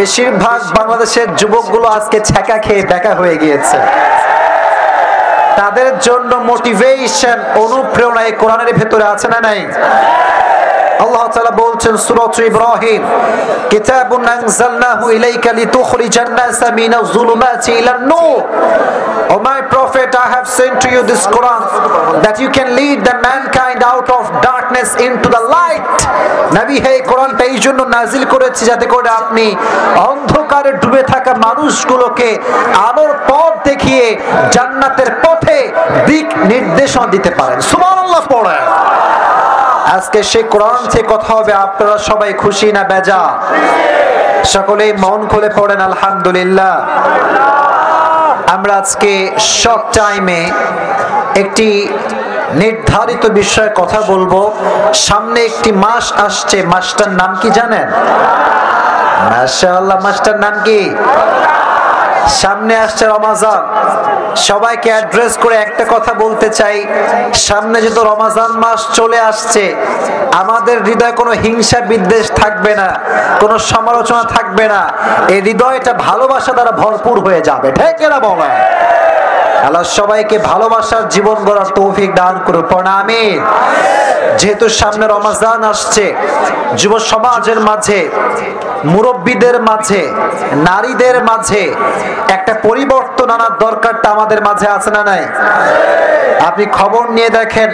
বেশিরভাগ বাংলাদেশের যুবকগুলো আজকে ছ্যাঁকা খেয়ে বেকা হয়ে গিয়েছে। তাদের জন্য মোটিভেশন, অনুপ্রেরণা এই কোরআনের ভেতরে আছে না নাই? আল্লাহ তাআলা বলছেন সূরা ইব্রাহিম, কিতাবুন আনজালনাহু ইলাইকা লিতুখরিজান NASA Minaj যুলুমাতি ইলান Noor. O my prophet, I have sent to you this Quran that you can lead the mankind out of darkness into the light. নবী হে, কোরআনটা এই জন্য নাজিল করেছি যাতে করে আপনি অন্ধকারে ডুবে থাকা মানুষগুলোকে আলোর পথ দেখিয়ে জান্নাতের পথে দিক নির্দেশনা দিতে পারেন। সুবহানাল্লাহ পড়েন। আজকে সেই কোরআন থেকে কথা হবে। আপনারা সবাই খুশি না বেজা? সকলেই মন খুলে পড়েন আলহামদুলিল্লাহ। আমরা আজকে শর্ট টাইমে একটি নির্ধারিত বিষয়ে কথা বলবো। সামনে একটি মাস আসছে, মাসটার নাম কি জানেন? মাশাআল্লাহ, মাসটার নাম কি? সামনে আসছে রমাজান। সবাইকে অ্যাড্রেস করে একটা কথা বলতে চাই, সামনে যেহেতু রমাজান মাস চলে আসছে, আমাদের হৃদয়ে কোনো হিংসা বিদ্বেষ থাকবে না, কোনো সমালোচনা থাকবে না। এই হৃদয়টা ভালোবাসা দ্বারা ভরপুর হয়ে যাবে, ঠিক না বলে? আল্লাহ সবাইকে ভালোবাসার জীবন গড়ার তৌফিক দান করুন, আমিন। যেহেতু সামনে রমাজান আসছে, যুব সমাজের মাঝে, মুরব্বীদের মাঝে, নারীদের মাঝে একটা পরিবর্তন আনার দরকারটা আমাদের মাঝে আছে না নাই? আপনি খবর নিয়ে দেখেন,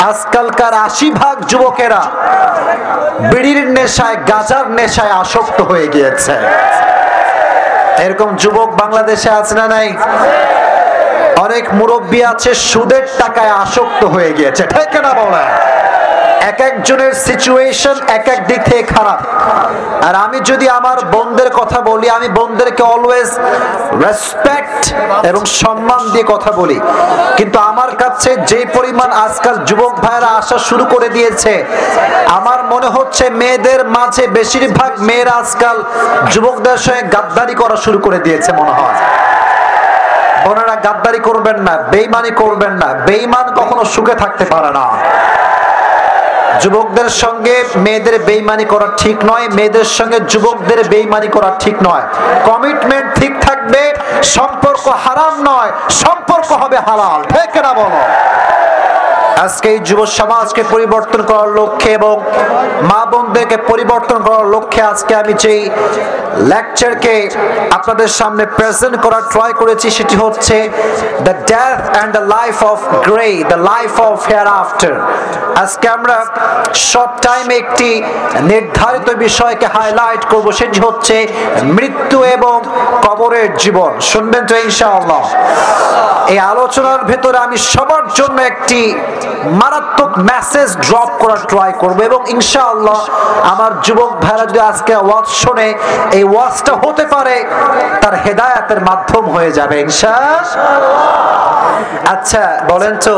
আজকালকার ৮০% যুবকেরা বিড়ির নেশায়, গাঁজার নেশায় আসক্ত হয়ে গিয়েছে। এরকম যুবক বাংলাদেশে আছে না নাই? অনেক মুরব্বী আছে সুদের টাকায় আসক্ত হয়ে গিয়েছে, ঠিক না বলে? এক একজনের সিচুয়েশন এক এক দিক থেকে খারাপ। আর আমি যদি আমার বোনদের কথা বলি, আমি বোনদেরকে অলওয়েজ রেসপেক্ট এবং সম্মান দিয়ে কথা বলি, কিন্তু আমার কাছে যে পরিমাণ আজকাল যুবক ভাইরা আসা শুরু করে দিয়েছে, আমার মনে হচ্ছে মেয়েদের মাঝে বেশিরভাগ মেয়েরা আজকাল যুবকদের সঙ্গে গাদ্দারি করা শুরু করে দিয়েছে মনে হয়। ওনারা গাদ্দারি করবেন না, বেঈমানি করবেন না। বেঈমান কখনো সুখে থাকতে পারে না। যুবকদের সঙ্গে মেয়েদের বেঈমানি করা ঠিক নয়, মেয়েদের সঙ্গে যুবকদের বেঈমানি করা ঠিক নয়। কমিটমেন্ট ঠিক থাকবে, সম্পর্ক হারাম নয়, সম্পর্ক হবে হালাল, ঠিক না বলো? আজকে এই যুব সমাজকে পরিবর্তন করার লক্ষ্যে এবং মা বোনদেরকে পরিবর্তন করার লক্ষ্যে আজকে আমি যেই লেকচারকে আপনাদের সামনে প্রেজেন্ট করার ট্রাই করেছি, সেটি হচ্ছে the death and the life of grey, the life of hair after. আজকে আমরা শর্ট টাইমে একটি নির্ধারিত বিষয়কে হাইলাইট করব, সেটি হচ্ছে মৃত্যু এবং কবরের জীবন। শুনবেন তো ইনশাআল্লাহ? এই আলোচনার ভেতরে আমি সবার জন্য একটি মারাত্মক মেসেজ ড্রপ করার ট্রাই করব, এবং ইনশাআল্লাহ আমার যুবক ভাইরা যদি আজকে ওয়াজ শুনে, এই ওয়াজটা হতে পারে তার হেদায়েতের মাধ্যম হয়ে যাবে ইনশাআল্লাহ। আচ্ছা বলেন তো,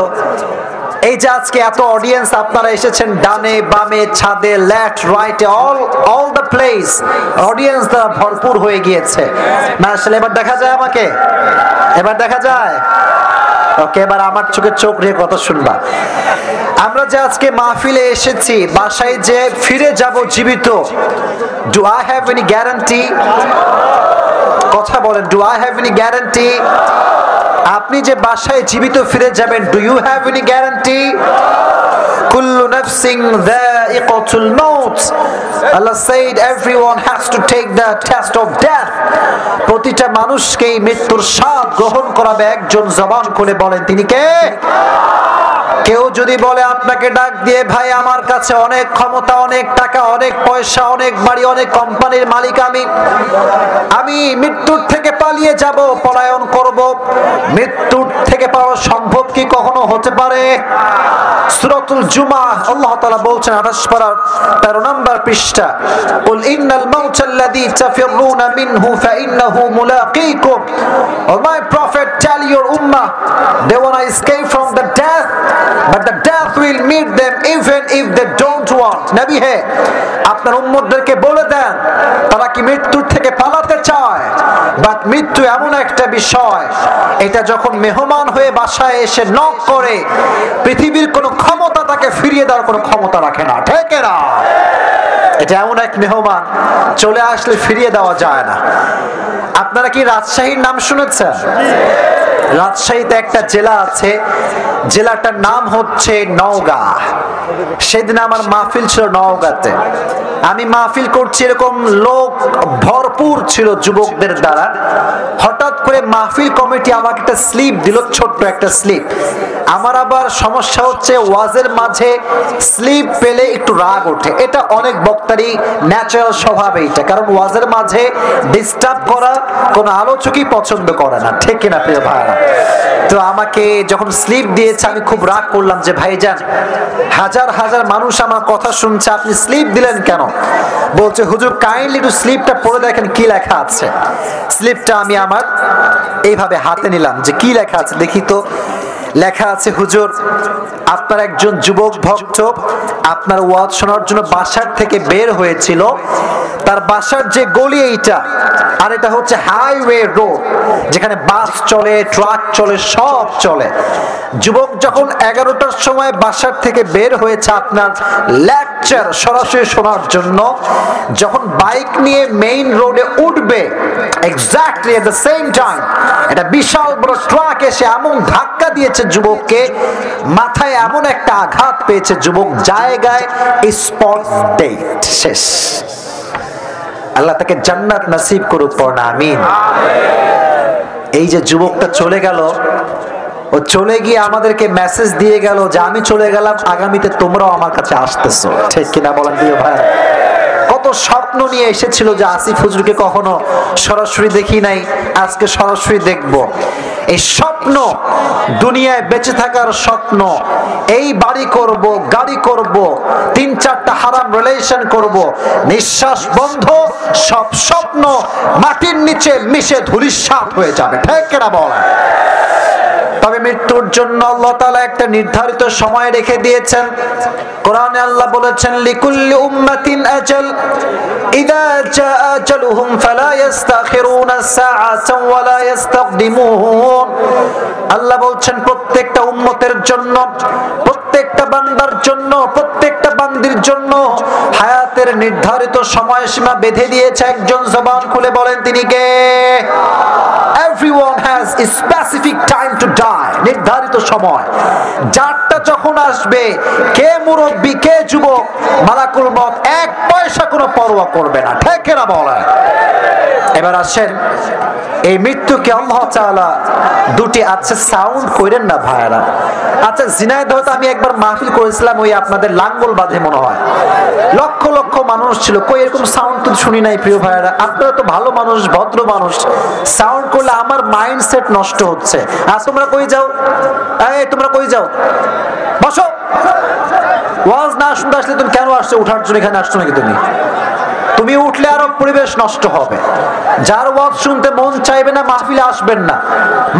এই যে আজকে এত অডিয়েন্স আপনারা এসেছেন, ডানে বামে ছাদে লেফট রাইটে অল দ্য প্লেস অডিয়েন্স দ্বারা ভরপুর হয়ে গিয়েছে। মাশাআল্লাহ, এবার দেখা যায় আমাকে? এবার দেখা যায়? ওকে, এবার আমার চোখে চোখ রেখে কথা শুনবা। আমরা যে আজকে মাহফিলে এসেছি, বাসায় যে ফিরে যাব জীবিত, do I have any guarantee? কথা বলেন, do I have any guarantee? আপনি যে বাসায় জীবিত ফিরে যাবেন, do you have any guarantee? কুল্লু নাফসিন যায়িকাতুল মাউত। Allah said everyone has to take the test of death. প্রতিটা মানুষকেই মৃত্যুর স্বাদ গ্রহণ করাবে একজন। জবান খুলে বলেন তিনি কে? কেউ যদি বলে আপনাকে ডাক দিয়ে, ভাই আমার কাছে অনেক ক্ষমতা, অনেক টাকা, অনেক পয়সা, অনেক বাড়ি, অনেক কোম্পানির মালিক, আমি মৃত্যুর থেকে পালিয়ে যাব, পলায়ন করব, মৃত্যুর থেকে পাওয়া সম্ভব কি? কখনো হতে পারে? সূরাতুল জুমা আল্লাহ তাআলা বলছেন 28 পারার 13 নম্বর পৃষ্ঠা, কুল ইন্নাল মাউতাল্লাযী তাফিরুনা মিনহু ফাইন্নাহু মুলাকীকুম। O my prophet, tell your উম্মাহ they wanna escape from the death, but the death will meet them even if they don't want. নবী হে, আপনার উম্মতদেরকে বলে দেন, তারা কি মৃত্যুর থেকে পালাতে চায়? বাট মৃত্যু এমন একটা বিষয়, এটা যখন মেহমান হয়ে বাসায় এসে নক করে, পৃথিবীর কোনো ক্ষমতা তাকে ফিরিয়ে দেওয়ার কোনো ক্ষমতা রাখে না, ঠিক না? এটা এমন এক মেহমান চলে আসলে ফিরিয়ে দেওয়া যায় না। আপনারা কি রাজশাহীর নাম শুনেছেন? রাজশাহীতে একটা জেলা আছে, জেলাটার নাম হচ্ছে নওগাঁ। সেদিন আমার মাহফিল ছিল নওগাঁতে। আমি মাহফিল করছি, এরকম লোক ভরপুর ছিল যুবকদের দ্বারা। হঠাৎ করে মাহফিল কমিটি আমাকে একটা স্লিপ দিল, ছোট্ট একটা স্লিপ। আমার আবার সমস্যা হচ্ছে ওয়াজের মাঝে স্লিপ পেলে একটু রাগ ওঠে। এটা অনেক বক্তারই ন্যাচারাল স্বভাব এইটা, কারণ ওয়াজের মাঝে ডিস্টার্ব করা কোনো আলোচকই পছন্দ করে না, ঠিক কিনা প্রিয় ভাইরা? তো আমাকে যখন স্লিপ দিয়েছে আমি খুব রাগ করলাম যে ভাইজান, হাজার হাজার মানুষ আমার কথা শুনছে, আপনি স্লিপ দিলেন কেন? বলছে হুজুর কাইন্ডলি একটু স্লিপটা পড়ে দেখেন কি লেখা আছে। স্লিপটা আমি আমার এইভাবে হাতে নিলাম যে কি লেখা আছে দেখি তো। লেখা আছে, হুজুর আপনার একজন যুবক ভক্ত আপনার ওয়াজ শোনার জন্য বাসার থেকে বের হয়েছিল। তার বাসার যে গলি এইটা, আর এটা হচ্ছে হাইওয়ে রোড, যেখানে বাস চলে, ট্রাক চলে, সব চলে। যুবক যখন 11টার সময় বাসার থেকে বের হয়েছে আপনার লেকচার সরাসরি শোনার জন্য, যখন বাইক নিয়ে মেইন রোডে উঠবে, exactly at the same time একটা বিশাল বড় ট্রাক এসে এমন ধাক্কা দিয়েছে যুবককে, মাথায় এমন একটা আঘাত পেয়েছে, যুবক জায়গায় স্পট ডেট, শেষ। আল্লাহ তাকে জান্নাত নসিব করুক, পড়না আমিন। এই যে যুবকটা চলে গেল, ও চলে গিয়ে আমাদেরকে মেসেজ দিয়ে গেল যে আমি চলে গেলাম, আগামীতে তোমরাও আমার কাছে আসতেছো, ঠিক কিনা বলেন প্রিয় ভাই? কত স্বপ্ন নিয়ে এসেছিল যে আসিফ হুজুরকে কখনো সরাসরি দেখি নাই, আজকে সরাসরি দেখব। এই স্বপ্ন, দুনিয়ায় বেঁচে থাকার স্বপ্ন, এই বাড়ি করব, গাড়ি করব, 3-4টা হারাম রিলেশন করব, নিঃশ্বাস বন্ধ, সব স্বপ্ন মাটির নিচে মিশে ধূলিসাৎ হয়ে যাবে, ঠিক কিনা বলেন? তবে মৃত্যুর জন্য আল্লাহ তাআলা একটা নির্ধারিত সময় রেখে দিয়েছেন। কোরআনে আল্লাহ বলেছেন, লিকুল্লি উম্মাতিন আজাল ইযা জা আজালুহুম ফালা ইস্তাখিরুনা সাআতান ওয়ালা ইস্তাকদিমুন। আল্লাহ বলছেন প্রত্যেকটা উম্মতের জন্য, প্রত্যেকটা বান্দার জন্য, প্রত্যেকটা বান্দির জন্য হায়াতের নির্ধারিত সময়সীমা বেঁধে দিয়েছে একজন। জবান খুলে বলেন তিনি কে? Everyone has a specific time to die, নির্ধারিত সময়। যারটা যখন আসবে, কে মুরব্বী কে যুবক, মালাকুল মউত এক পয়সা কোনো পরোয়া করবে না, ঠিক কিনা বলেন? এবার আসেন, এই মৃত্যুকে আল্লাহ তাআলা দুটি, আচ্ছা সাউন্ড কইরেন না ভাইরা, আচ্ছা ঝিনাইদহ আমি একবার মাহফিল করেছিলাম, ওই আপনাদের লাঙ্গল বাঁধে মনে হয়, লক্ষ লক্ষ মানুষ ছিল, কই এরকম সাউন্ড তো শুনি নাই প্রিয় ভাইরা। আপনারা তো ভালো মানুষ, ভদ্র মানুষ, সাউন্ড করলে আমার মাইন্ডসেট নষ্ট হচ্ছে। আর তোমরা কই যাও? এই তোমরা কই যাও? বসো। ওয়াজ না শুনতে আসলে তুমি কেন আসছো? উঠার জন্য এখানে আসছো নাকি তুমি? তুমি উঠলে আরো পরিবেশ নষ্ট হবে। যার ওয়াজ শুনতে মন চাইবে না, মাহফিলে আসবেন না।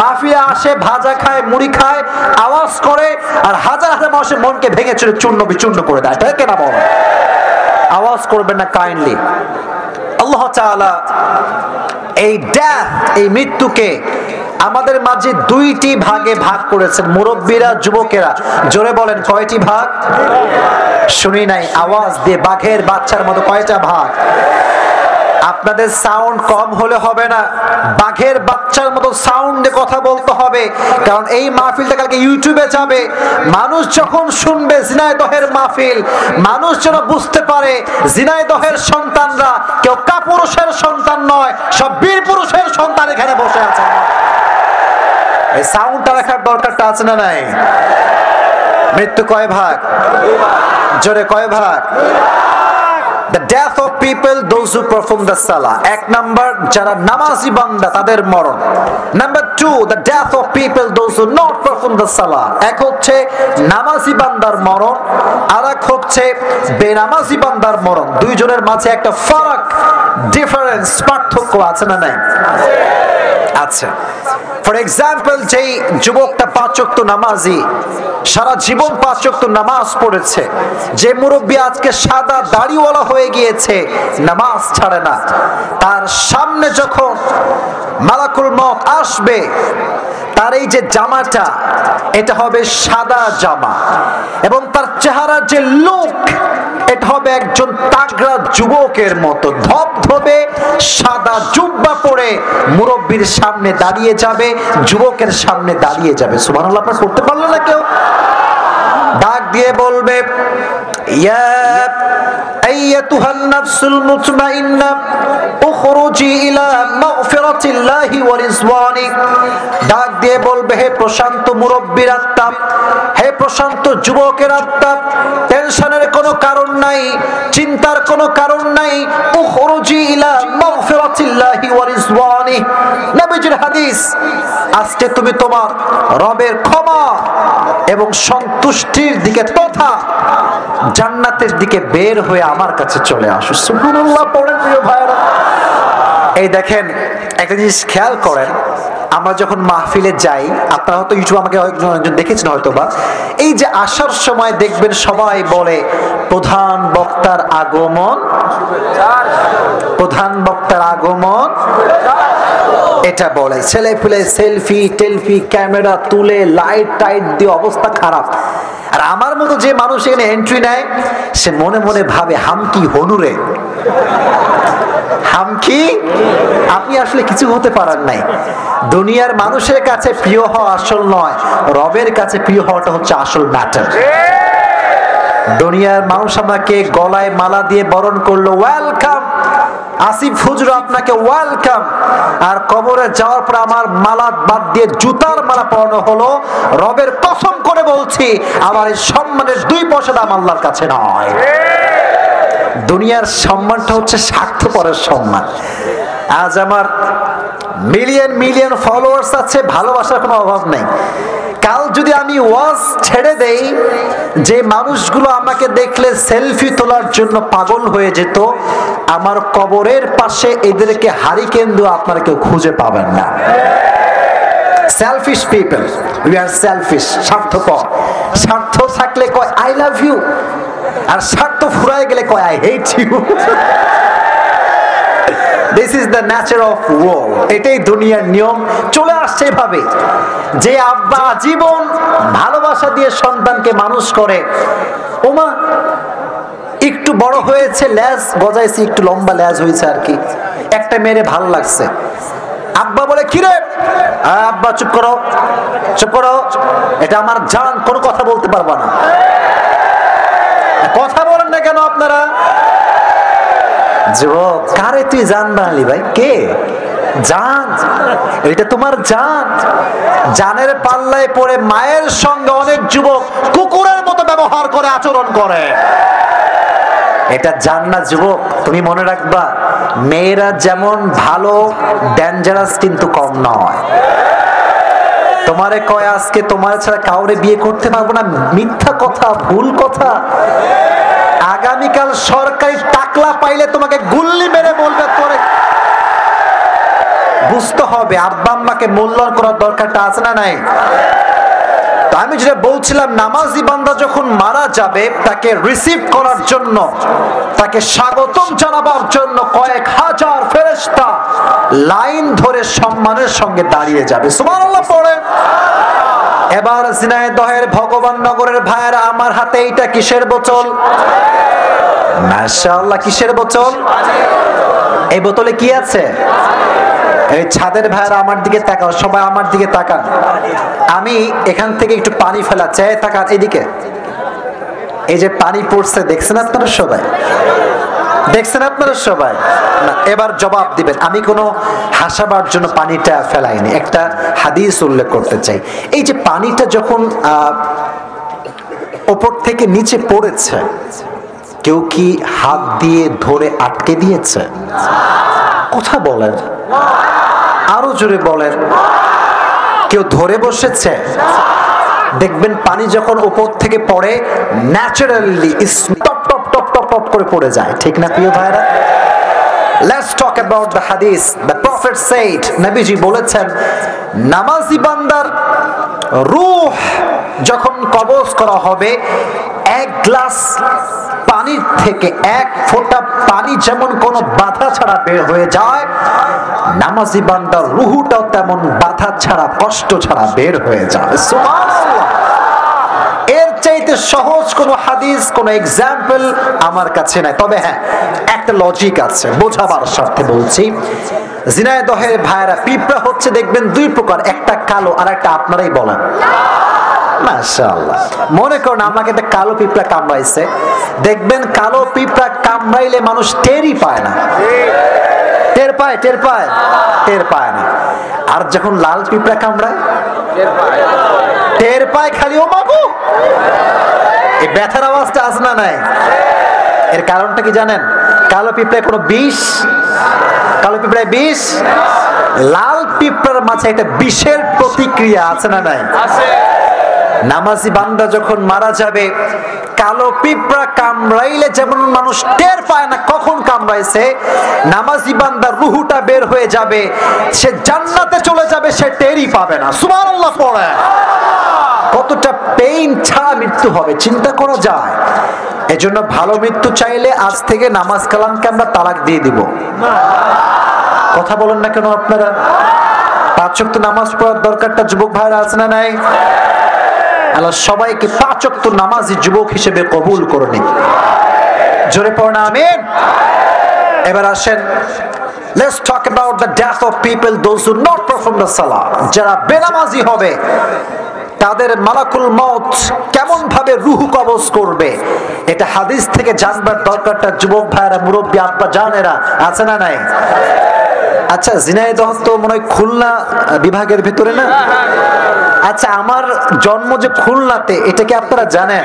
মাহফিলে আসে, ভাজা খায়, মুড়ি খায়, আওয়াজ করে, আর হাজার হাজার মানুষের মনকে ভেঙে চুরে চূর্ণ বিচূর্ণ করে দেয়, তাই কেনা বল? আওয়াজ করবেন না কাইন্ডলি। আল্লাহ তাআলা এই ডেথ, এই মৃত্যুকে আমাদের মাঝে দুইটি ভাগে ভাগ করেছেন, মুরব্বীরা, যুবকেরা। জোরে বলেন কয়টি ভাগ? শুনি নাই, আওয়াজ দিয়ে বাঘের বাচ্চার মতো কয়টা ভাগ? আপনাদের সাউন্ড কম হলে হবে না, বাঘের বাচ্চার মতো সাউন্ডে কথা বলতে হবে, কারণ এই মাহফিলটা কালকে ইউটিউবে যাবে। মানুষ যখন শুনবে ঝিনাইদহের মাহফিল, মানুষ যেন বুঝতে পারে ঝিনাইদহের সন্তানরা কেউ কাপুরুষের সন্তান নয়, সব বীর পুরুষের সন্তান এখানে বসে আছে। এই সাউন্ডটা রাখার দরকারটা আছে না নাই? মৃত্যু কয় ভাগ? জোরে কয় ভাগ? The death of people, those who perform the salah. এক নাম্বার, যারা নামাজি বান্দা তাদের মরণ। Number 2, the death of people, those who not perform the salah. এক হচ্ছে নামাজি বান্দার মরণ, আর এক হচ্ছে বেনামাজি বান্দার মরণ। দুইজনের মাঝে একটা ফারাক, ডিফারেন্স, পার্থক্য আছে না নাই? আচ্ছা, ফর এক্সাম্পল, যেই যুবকটা 5 ওয়াক্ত নামাজি, সারা জীবন 5 ওয়াক্ত নামাজ পড়েছে, যে মুরব্বী আজকে সাদা দাড়িওয়ালা হয়ে গিয়েছে, নামাজ ছাড়ে না, তার সামনে যখন মালাকুল মউত আসবে, তার এই যে জামাটা, এটা হবে সাদা জামা, এবং তার চেহারার যে লুক, এটা হবে একজন তাগড়া যুবকের মতো, ধবধবে সাদা জুব্বা পরে মুরব্বীর সামনে দাঁড়িয়ে যাবে, যুবকের সামনে দাঁড়িয়ে যাবে। সুবহানাল্লাহ, আপনারা পড়তে পারলো না কেউ? ডাক দিয়ে বলবে, ইয়া আইয়াতুহান নাফসুল মুতমাইন্নাহ উখরুজি ইলা মাগফিরাতিল্লাহি ওয়া রিজওয়ানি। ডাক দিয়ে বলবে, হে প্রশান্ত মুরব্বির আত্মা, হে প্রশান্ত যুবকের আত্মা, টেনশনের কোনো কারণ নাই, চিন্তার কোনো কারণ নাই। উখরুজি ইলা মাগফিরাতিল্লাহি ওয়া রিজওয়ানি, নবীজির হাদিস, আজকে তুমি তোমার রবের ক্ষমা এবং সন্তুষ্টির দিকে তথা জান্নাতের দিকে বের হয়ে আমার কাছে চলে আসো। সুবহানাল্লাহ পড়েন প্রিয় ভাইরা। এই দেখেন, একটা জিনিস খেয়াল করেন, আমরা যখন মাহফিলে যাই, আপনারা হয়তো ইউটিউবে আমাকে একজন দেখেছেন হয়তো বা, এই যে আসার সময় দেখবেন সবাই বলে প্রধান বক্তার আগমন, প্রধান বক্তার আগমন, এটা বলে। ছেলে পেলে সেলফি টেলফি ক্যামেরা তুলে লাইট টাইট দিয়ে অবস্থা খারাপ। আর আমার মতো যে মানুষ এখানে এন্ট্রি নেয়, সে মনে মনে ভাবে হামকি হনুরে, হামকি, আপনি আসলে কিছু হতে পারেন নাই। দুনিয়ার মানুষের কাছে প্রিয় হওয়া আসল নয়, রবের কাছে প্রিয় হওয়াটা হচ্ছে আসল ম্যাটার। দুনিয়ার মানুষ আমাকে গলায় মালা দিয়ে বরণ করলো, ওয়েলকাম আসিফ হুজুর, আপনাকে ওয়েলকাম। আর কবরে যাওয়ার পর আমার মালা বাদ দিয়ে জুতার মালা পরানো হলো। রবের কসম করে বলছি, আমার এই সম্মানের 2 পয়সা দাম আল্লাহর কাছে নয়। দুনিয়ার সম্মানটা হচ্ছে স্বার্থপরের সম্মান। আজ আমার মিলিয়ন মিলিয়ন ফলোয়ার্স আছে, ভালোবাসার কোনো অভাব নেই। কাল যদি আমি ওয়াজ ছেড়ে দেই, যে মানুষগুলো আমাকে দেখলে সেলফি তোলার জন্য পাগল হয়ে যেত, আমার কবরের পাশে এদেরকে হারিকেন দিয়ে আপনারা কেউ খুঁজে পাবেন না। Selfish people, we are selfish, স্বার্থপর। স্বার্থ থাকলে কয় আই লাভ ইউ, আর স্বার্থ ফুরায় গেলে কয় I hate you. This is the nature of world. এটাই দুনিয়ার নিয়ম, চলে আসছে এভাবে। যে আব্বা জীবন ভালোবাসা দিয়ে সন্তানকে মানুষ করে, ওমা একটু বড় হয়েছে, লেজ গজাইছে, একটু লম্বা লেজ হয়েছে আর কি, একটা মেরে ভালো লাগছে, আব্বা বলে কিরে, আব্বা চুপ করো, চুপ করো, এটা আমার জান, কোনো কথা বলতে পারবা না। কথা বলেন না কেন আপনারা? যুবক, কারে তুই জান বানালি ভাই? কে জান? এটা তোমার জান। জানের পাল্লায় পড়ে মায়ের সঙ্গে অনেক যুবক কুকুরের মতো ব্যবহার করে, আচরণ করে। এটা জান না যুবক, তুমি মনে রাখবা, মেয়েরা যেমন ভালো, ডেঞ্জারাস কিন্তু কম নয়। তোমারে কয় আজকে তোমার ছাড়া কাউরে বিয়ে করতে পারবো না, মিথ্যা কথা, ভুল কথা। আগামীকাল সরকারি টাকলা পাইলে তোমাকে গুল্লি মেরে বলবে তোরে। বুঝতে হবে আব্বা আম্মাকে মূল্যায়ন করার দরকারটা আছে না নাই? তো আমি যেটা বলছিলাম, নামাজি বান্দা যখন মারা যাবে, তাকে রিসিভ করার জন্য, তাকে স্বাগতম জানাবার জন্য কয়েক হাজার ফেরেশতা লাইন ধরে সম্মানের সঙ্গে দাঁড়িয়ে যাবে। সুবহানাল্লাহ পড়ে। এবার ঝিনাইদহের ভগবান নগরের ভাইয়েরা, আমার হাতে এইটা কিসের বোতল? মাশাআল্লাহ, কিসের বোতল? এই বোতলে কি আছে? এই ছাদের ভাইয়েরা আমার দিকে তাকাও, সবাই আমার দিকে তাকান। আমি এখান থেকে একটু পানি ফেলাচ্ছি, তাকান এদিকে। এই যে পানি পড়ছে, দেখছেন আপনারা সবাই? দেখছেন আপনারা সবাই? না, এবার জবাব দিবেন। আমি কোনো হাসাবার জন্য পানিটা ফেলাইনি, একটা হাদিস উল্লেখ করতে চাই। এই যে পানিটা যখন উপর থেকে নিচে পড়েছে, কেউ কি হাত দিয়ে ধরে আটকে দিয়েছে? কথা বলেন, আরো জোরে বলেন। কেউ ধরে বসেছে? দেখবেন পানি যখন উপর থেকে পড়ে, naturally top top top top top করে পড়ে যায়, ঠিক না প্রিয় ভাইরা? Let's talk about the hadith. The Prophet said, নবীজি বলেছেন, নামাজি বান্দার রূহ যখন কবজ করা হবে, এক গ্লাস পানির থেকে এক ফোঁটা পানি যেমন কোনো বাধা ছাড়া বের হয়ে যায়, নামাজি বান্দার রূহটাও তেমন বাধা ছাড়া, কষ্ট ছাড়া বের হয়ে যায়। সুবহানাল্লাহ। এর চাইতে সহজ কোন হাদিস, কোন এক্সাম্পল আমার কাছে নাই। তবে হ্যাঁ, একটা লজিক আছে, বোঝাবার স্বার্থে বলছি। ঝিনাইদহের ভাইরা, পিঁপড়া হচ্ছে দেখবেন দুই প্রকার, একটা কালো আর একটা আপনারাই বলেন মাশাআল্লাহ। মনে করেন আমাকে একটা কালো পিঁপড়া কামড়াইছে, দেখবেন কালো পিঁপড়া কামড়াইলে মানুষ টেরই পায় না। টের পায়? টের পায় না। আর যখন লাল পিঁপড়া কামড়ায় টের পায় খালি, ও বাবু। এই ব্যথার আওয়াজটা আছে না নাই? এর কারণটা কি জানেন? কালো পিঁপড়ায় কোনো বিষ, কালো পিঁপড়ায় বিষ, লাল পিঁপড়ার মাঝে একটা বিষের প্রতিক্রিয়া আছে না নাই? নামাজি বান্দা যখন মারা যাবে, কালো পিঁপড়া কামড়াইলে যেমন মানুষ টের পায় না কখন কামড়াইছে, নামাজি বান্দার রুহুটা বের হয়ে যাবে, সে জান্নাতে চলে যাবে, সে টেরই পাবে না। সুবহানাল্লাহ পড়ে। কতটা পেইন ছাড়া মৃত্যু হবে চিন্তা করা যায়। এজন্য ভালো মৃত্যু চাইলে আজ থেকে নামাজ কালামকে আমরা তালাক দিয়ে দিব। কথা বলেন না কেন আপনারা? 5 ওয়াক্ত নামাজ পড়ার দরকারটা যুবক ভাইরা আছে না নাই? আল্লাহ সবাইকে 5 ওয়াক্ত নামাজি যুবক হিসেবে কবুল করে নিন। জোরে পড়ুন আমিন। এবার আসেন, let's talk about the death of people those who not perform the salah. যারা বেনামাজি হবে তাদের মালাকুল মউত কেমন ভাবে রূহ কবজ করবে, এটা হাদিস থেকে জানবার দরকারটা যুবক ভাইরা, মুরব্বী আব্বা জানেরা আছে না নাই? আচ্ছা, ঝিনাইদহ তো মনে হয় খুলনা বিভাগের ভিতরে না? আচ্ছা, আমার জন্ম যে খুলনাতে, এটা কি আপনারা জানেন?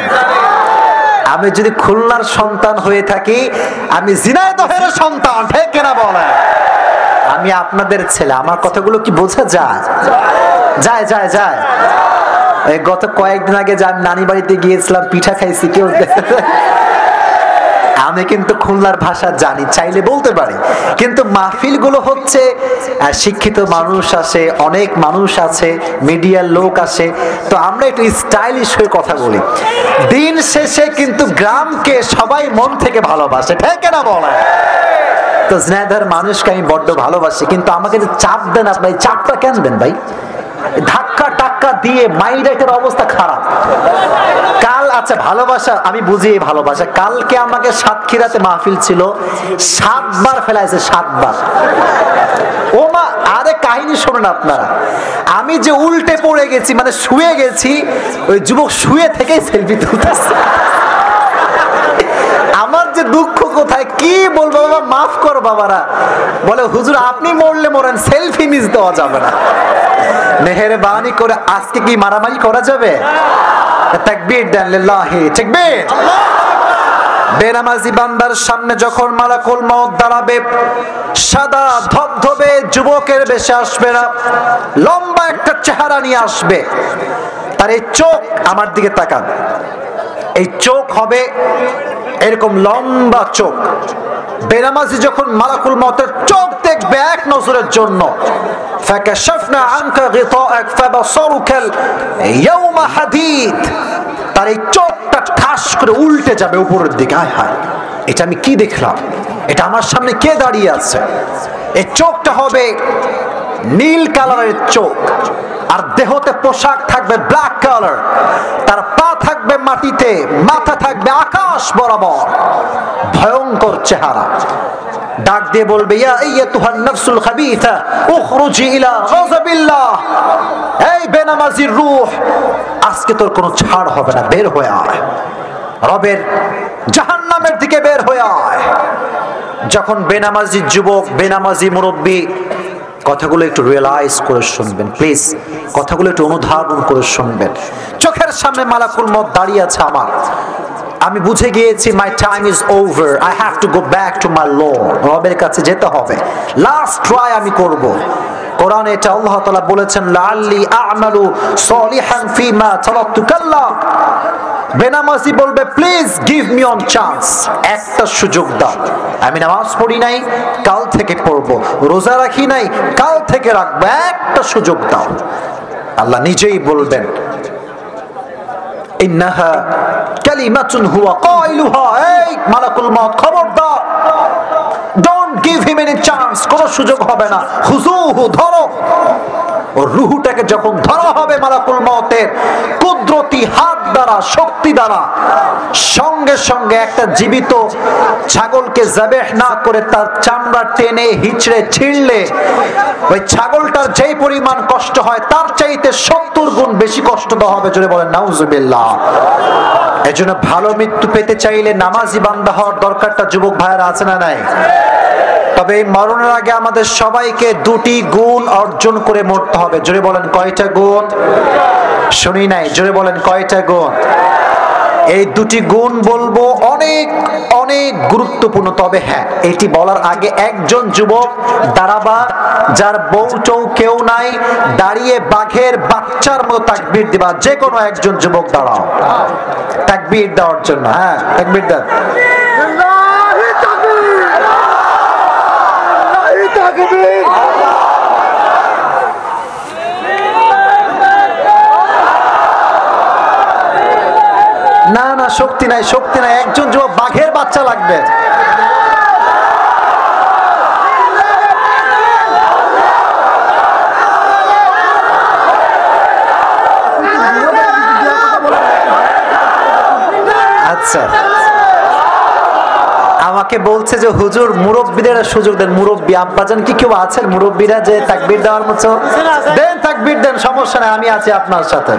আমি যদি খুলনার সন্তান হয়ে থাকি, আমি ঝিনাইদহের সন্তান, ঠিক কিনা বলেন? আমি আপনাদের ছেলে। আমার কথাগুলো কি বোঝা যায়? যায় যায় যায়। গত কয়েকদিন আগে যে আমি নানি বাড়িতে গিয়েছিলাম, পিঠা খাইছি, কেউ আমি কিন্তু খুলনার ভাষা জানি, চাইলে বলতে পারি। কিন্তু মাহফিল গুলো হচ্ছে শিক্ষিত মানুষ আসে, অনেক মানুষ আছে, মিডিয়ার লোক আসে, তো আমরা একটু স্টাইলিশ হয়ে কথা বলি। দিন শেষে কিন্তু গ্রামকে সবাই মন থেকে ভালোবাসে, ঠিক না বলে? তো ঝিনাইদহের মানুষকে আমি বড্ড ভালোবাসি, কিন্তু আমাকে যে চাপ দেন, আপনার এই চাপটা কেন দেন ভাই? ধাক্কা টাক্কা দিয়ে মাইরাইটের অবস্থা খারাপ। কাল, আচ্ছা ভালোবাসা আমি বুঝি, ভালোবাসা। কালকে আমাকে সাতক্ষীরাতে মাহফিল ছিল, 7 বার ফেলাইছে, 7 বার। ও মা, আরে কাহিনী শোনেন আপনারা। আমি যে উল্টে পড়ে গেছি, মানে শুয়ে গেছি, ওই যুবক শুয়ে থেকেই সেলফি তুলতেছে। আমার যে দুঃখ কোথায়, কি বলবো বাবা, মাফ করো বাবারা। বলে হুজুর আপনি মরলে মরেন, সেলফি মিস দেওয়া যাবে না। মেহেরবানি করে আজকে কি মারামারি করা যাবে? তাকবীর দেন, লিল্লাহি তাকবীর। বেনামাজি বান্দার সামনে যখন মালাকুল মউত দাঁড়াবে, সাদা ধবধবে যুবকের বেশে আসবে না, লম্বা একটা চেহারা নিয়ে আসবে। তার এই চোখ, আমার দিকে তাকান, এই চোখ হবে এরকম লম্বা চোখ। বেনামাজি যখন মালাকুল মউতের চোখ দেখবে এক নজরের জন্য, ফাকাশাফনা আনকা গিতাআক ফাবাসারুকাল ইয়াওমা হাদীদ, তার এই চোখটা ঠাস করে উল্টে যাবে উপরের দিকে। হায় হায়, এটা আমি কি দেখলাম? এটা আমার সামনে কে দাঁড়িয়ে আছে? এই চোখটা হবে নীল কালারের চোখ, আর দেহতে পোশাক থাকবে ব্ল্যাক কালার, তার পা থাকবে মাটিতে, মাথা থাকবে আকাশ বরাবর। ভয়ঙ্কর চেহারা। ডাক দিয়ে বলবে, ইয়া আইয়াতুহান নাফসুল খাবিথা উখরুজি ইলা গাযাবিল্লাহ, এই বেনামাজির রূহ, আজকে তোর কোনো ছাড় হবে না, বের হয়ে আয়, রবের জাহান্নামের দিকে বের হয়ে আয়। যখন বেনামাজি যুবক, বেনামাজি মুরব্বী, কথাগুলো একটু রিয়েলাইজ করে শুনবেন প্লিজ, কথাগুলো একটু অনুধাবন করে শুনবেন। চোখের সামনে মালাকুল মউত দাঁড়িয়ে আছে আমার, আমি বুঝে গিয়েছি my time is over, I have to go back to my lord, রবের কাছে যেতে হবে, লাস্ট ট্রাই আমি করব। কোরআনে এটা আল্লাহ তাআলা বলেছেন, লাআল্লি আ'মালু সলিহান ফিমা তারাকতু, কাল্লা। বেনামাজি বলবে, please give me on chance, একটা সুযোগ দাও। আমি নামাজ পড়ি নাই, কাল থেকে পড়বো, রোজা রাখি নাই, কাল থেকে রাখবো, একটা সুযোগ দাও। আল্লাহ নিজেই বলবেন, ইন্নাহা কালিমাতুন হুয়া কাইলুহা, এই মালাকুল মউত খবরদার, don't give him any chance, কোনো সুযোগ হবে না, খুযুহু, ধরো। ওর রূহটাকে যখন ধরা হবে মালাকুল মউতের কুদরতি হাত দ্বারা, শক্তি দ্বারা সঙ্গে সঙ্গে একটা জীবিত ছাগলকে যাবেহ না করে তার চামড়া টেনে হিচড়ে ছিঁড়লে ওই ছাগলটার যেই পরিমাণ কষ্ট হয় তার চাইতে 70 গুণ বেশি কষ্ট দেওয়া হবে। জোরে বলেন নাউজুবিল্লাহ। এজন্য ভালো মৃত্যু পেতে চাইলে নামাজি বান্দা হওয়ার দরকারটা যুবক ভাইয়েরা আছে না নাই? তবে এই মরণের আগে আমাদের সবাইকে 2টি গুণ অর্জন করে মরতে হবে। জোরে বলেন কয়টা গুণ? শুনি নাই, জোরে বলেন কয়টা গুণ? এই 2টি গুণ বলবো অনেক অনেক গুরুত্বপূর্ণ। তবে হ্যাঁ, এটি বলার আগে একজন যুবক দাঁড়াবা, যার বউ চৌ কেউ নাই, দাঁড়িয়ে বাঘের বাচ্চার মতো তাকবীর দিবা। যে কোনো একজন যুবক দাঁড়াও তাকবীর দেওয়ার জন্য। হ্যাঁ, তাকবীর দেন। না না, শক্তি নাই, শক্তি নাই। একজন যুবক, বাঘের বাচ্চা লাগবে। আচ্ছা, আমাকে বলছে যে হুজুর মুরব্বীদের সুযোগ দেন। মুরব্বী আব্বাজান কি কেউ আছেন মুরব্বীরা যে তাকবীর দেওয়ার মতো? দেন, তাকবীর দেন, সমস্যা নাই, আমি আছি আপনার সাথে।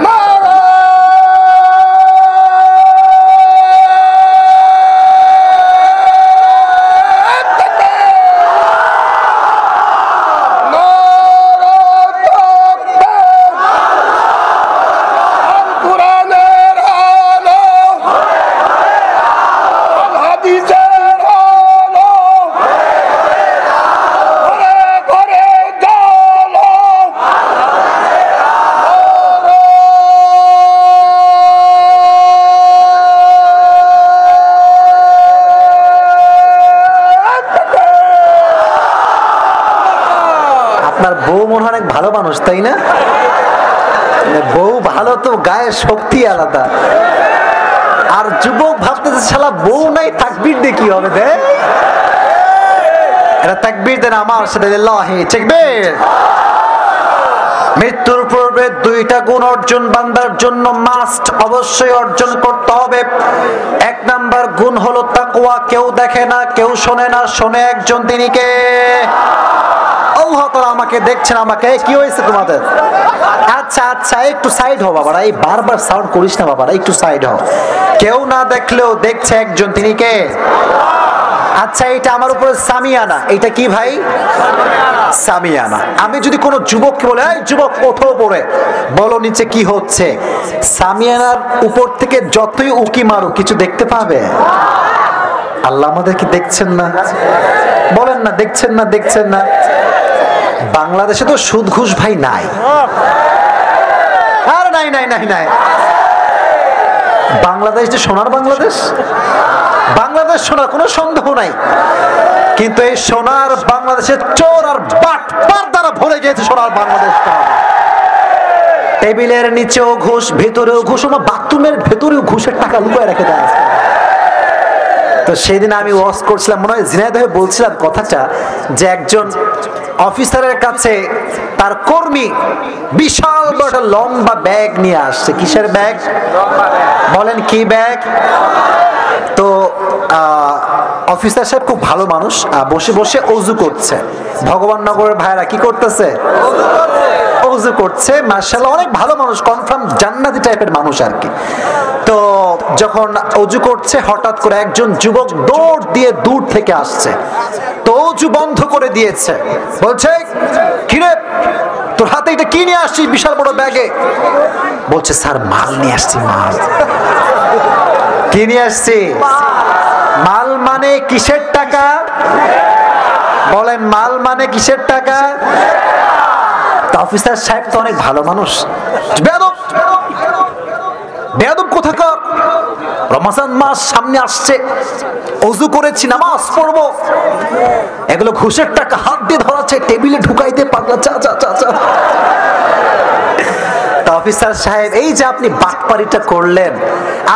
ভালো মানুষ তাই না? বউ ভালো তো গায়ের শক্তি আলাদা। আর যুবক ভাবতেছে শালা বউ নাই, তাকবীর দিয়ে কি হবে? দে এটা তাকবীর দেন আমার সাথে। লিল্লাহি তাকবীর। মৃত্যুর পূর্বে 2টা গুণ অর্জন বান্দার জন্য মাস্ট, অবশ্যই অর্জন করতে হবে। 1 নাম্বার গুণ হলো তাকওয়া। কেউ দেখে না, কেউ শোনে না, শোনে একজন, তিনি কে? আল্লাহ তাআলা আমাকে দেখছেন। আমাকে কি হয়েছে তোমাদের? আচ্ছা আচ্ছা, একটু সাইড হও বাবারা, এই বারবার সাউন্ড করিস না বাবারা, একটু সাইড হও। কেউ না দেখলেও দেখছে একজন, তিনি কে? আচ্ছা, এটা আমার উপরে সামিয়ানা। এটা কি ভাই? সামিয়ানা। আমি যদি কোনো যুবককে বলে, এই যুবক ওঠো পড়ে, বলো নিচে কি হচ্ছে, সামিয়ানার উপর থেকে যতই উকি মারো কিছু দেখতে পাবে? আল্লাহ আমাদের কি দেখছেন না? বলেন না, দেখছেন না? দেখছেন না? বাংলাদেশে তো সুদ ঘুষ ভাই নাই। আর নাই নাই নাই নাই। বাংলাদেশ যে সোনার বাংলাদেশ, বাংলাদেশ সোনার কোনো সন্দেহ নাই। কিন্তু এই সোনার বাংলাদেশের চোর আর বাটপার দ্বারা ভরে গিয়েছে সোনার বাংলাদেশটা। টেবিলের নিচেও ঘুষ, ভেতরেও ঘুষ, বাথরুমের ভেতরেও ঘুষের টাকা লুকিয়ে রেখে দেয়। তো সেদিন আমি ওয়াজ করছিলাম, মনে হয় ঝিনাইদহে বলছিলাম কথাটা, যে একজন অফিসারের কাছে তার কর্মী বিশাল বড় লম্বা ব্যাগ নিয়ে আসছে। কিসের ব্যাগ? বলেন কি ব্যাগ? তো অফিসার সাহেব খুব ভালো মানুষ, বসে বসে অজু করছে। ভগবান নগরের ভাইরা কি করতেছে? অজু করছে। মাশাআল্লাহ, অনেক ভালো মানুষ, কনফার্ম জান্নাতি টাইপের মানুষ আর কি। তো যখন অজু করছে, হঠাৎ করে একজন যুবক দৌড় দিয়ে দূর থেকে আসছে। তো অজু বন্ধ করে দিয়েছে। বলছে, কিরে তোর হাতে এটা কি নিয়ে আসছিস বিশাল বড় ব্যাগে? বলছে, স্যার মাল নিয়ে আসছি। মাল? কি নিয়ে আসছি? মাল মানে কিসের টাকা? বলেন, মাল মানে কিসের টাকা? অফিসার সাহেব তো অনেক ভালো মানুষ। বেয়াদব, বেয়াদব কোথাকার, রমজান মাস সামনে আসছে, ওযু করেছি, নামাজ পড়বো, এগুলো ঘুষের টাকা হাত দিয়ে ধরাচ্ছে, টেবিলে ঢুকাইতে পাগলা। চা চা চা চা। অফিসার সাহেব, এই যে আপনি বাটপারিটা করলেন,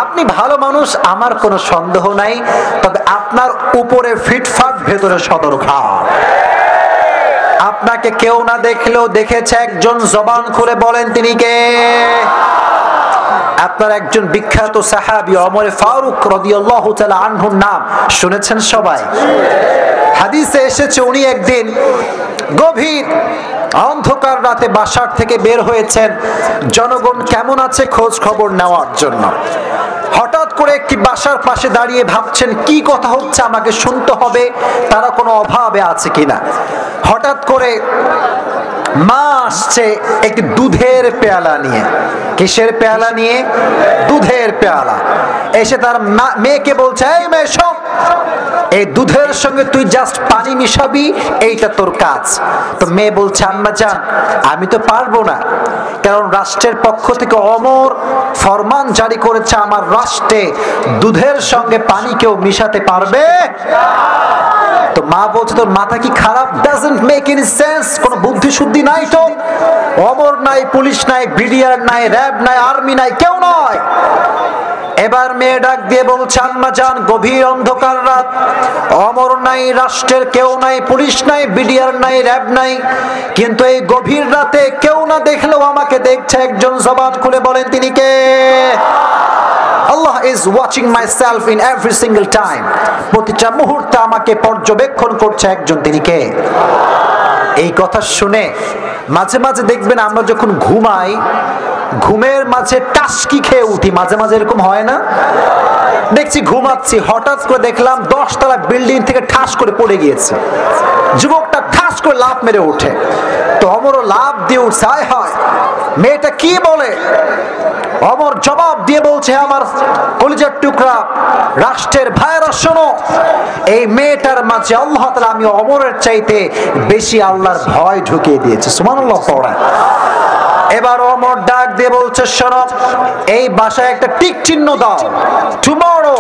আপনি ভালো মানুষ, আমার কোনো সন্দেহ নাই, তবে আপনার উপরে ফিটফাট, ভেতরে সদরঘাট। আপনাকে কেউ না দেখলেও দেখেছে একজন, জবান খুলে বলেন তিনি কে? আপনার একজন বিখ্যাত সাহাবী ওমর ফারুক রাদিয়াল্লাহু তাআলা আনহুর নাম শুনেছেন সবাই? হাদিসে এসেছে উনি একদিন গভীর অন্ধকার রাতে বাসার থেকে বের হয়েছেন জনগণ কেমন আছে খোঁজ খবর নেওয়ার জন্য। হঠাৎ করে একটি বাসার পাশে দাঁড়িয়ে ভাবছেন কি কথা হচ্ছে, আমাকে শুনতে হবে, তারা কোনো অভাবে আছে কিনা। হঠাৎ করে মা আসছে একটি দুধের পেয়ালা নিয়ে। কিসের পেয়ালা নিয়ে? দুধের পেয়ালা। এসে তার মেয়েকে বলছে, এই মেয়ে শোন, এই দুধের সঙ্গে তুই জাস্ট পানি মিশাবি, এইটা তোর কাজ। তো মেয়ে বলছে, আম্মা জান আমি তো পারবো না, কারণ রাষ্ট্রের পক্ষ থেকে অমর ফরমান জারি করেছে আমার রাষ্ট্রে দুধের সঙ্গে পানি কেউ মিশাতে পারবে। তো মা বলছে, তোর মাথা কি খারাপ? ডাজন্ট মেক এনি সেন্স, কোনো বুদ্ধি শুদ্ধি নাই তো? অমর নাই, পুলিশ নাই, বিডিআর নাই, র্যাব নাই, আর্মি নাই, কেউ নয়। এবার মেয়ে ডাক দিয়ে বলছে, আম্মা জান গভীর অন্ধকার রাত, অমর নাই, রাষ্ট্রের কেউ নাই, পুলিশ নাই, বিডিআর নাই, র্যাব নাই, কিন্তু এই গভীর রাতে কেউ না দেখলেও আমাকে দেখছে একজন। জবান খুলে বলেন তিনি কে? Allah is watching myself in every single time. প্রতিটা মুহূর্তে আমাকে পর্যবেক্ষণ করছে একজন, তিনি কে? এই কথা শুনে মাঝে মাঝে দেখবেন আমরা যখন ঘুমাই, ঘুমের মাঝে টাসকি খেয়ে উঠি, মাঝে মাঝে এরকম হয় না? দেখছি ঘুমাচ্ছি, হঠাৎ করে দেখলাম 10 তলা বিল্ডিং থেকে ঠাস করে পড়ে গিয়েছে। যুবকটা ঠাস করে লাফ মেরে ওঠে। তো অমরও লাফ দিয়ে উঠছে, আয় হয় মেয়েটা কি বলে? অমর জবাব দিয়ে বলছে, আমার কলিজার টুকরা রাষ্ট্রের ভাইরা শোনো, এই মেয়েটার মাঝে আল্লাহ তাআলা আমি অমরের চাইতে বেশি আল্লাহর ভয় ঢুকিয়ে দিয়েছে। সুবহানাল্লাহ পড়া। এবার অমর ডাক দিয়ে বলছে, শোনো, এই বাসায় একটা টিক চিহ্ন দাও, tomorrow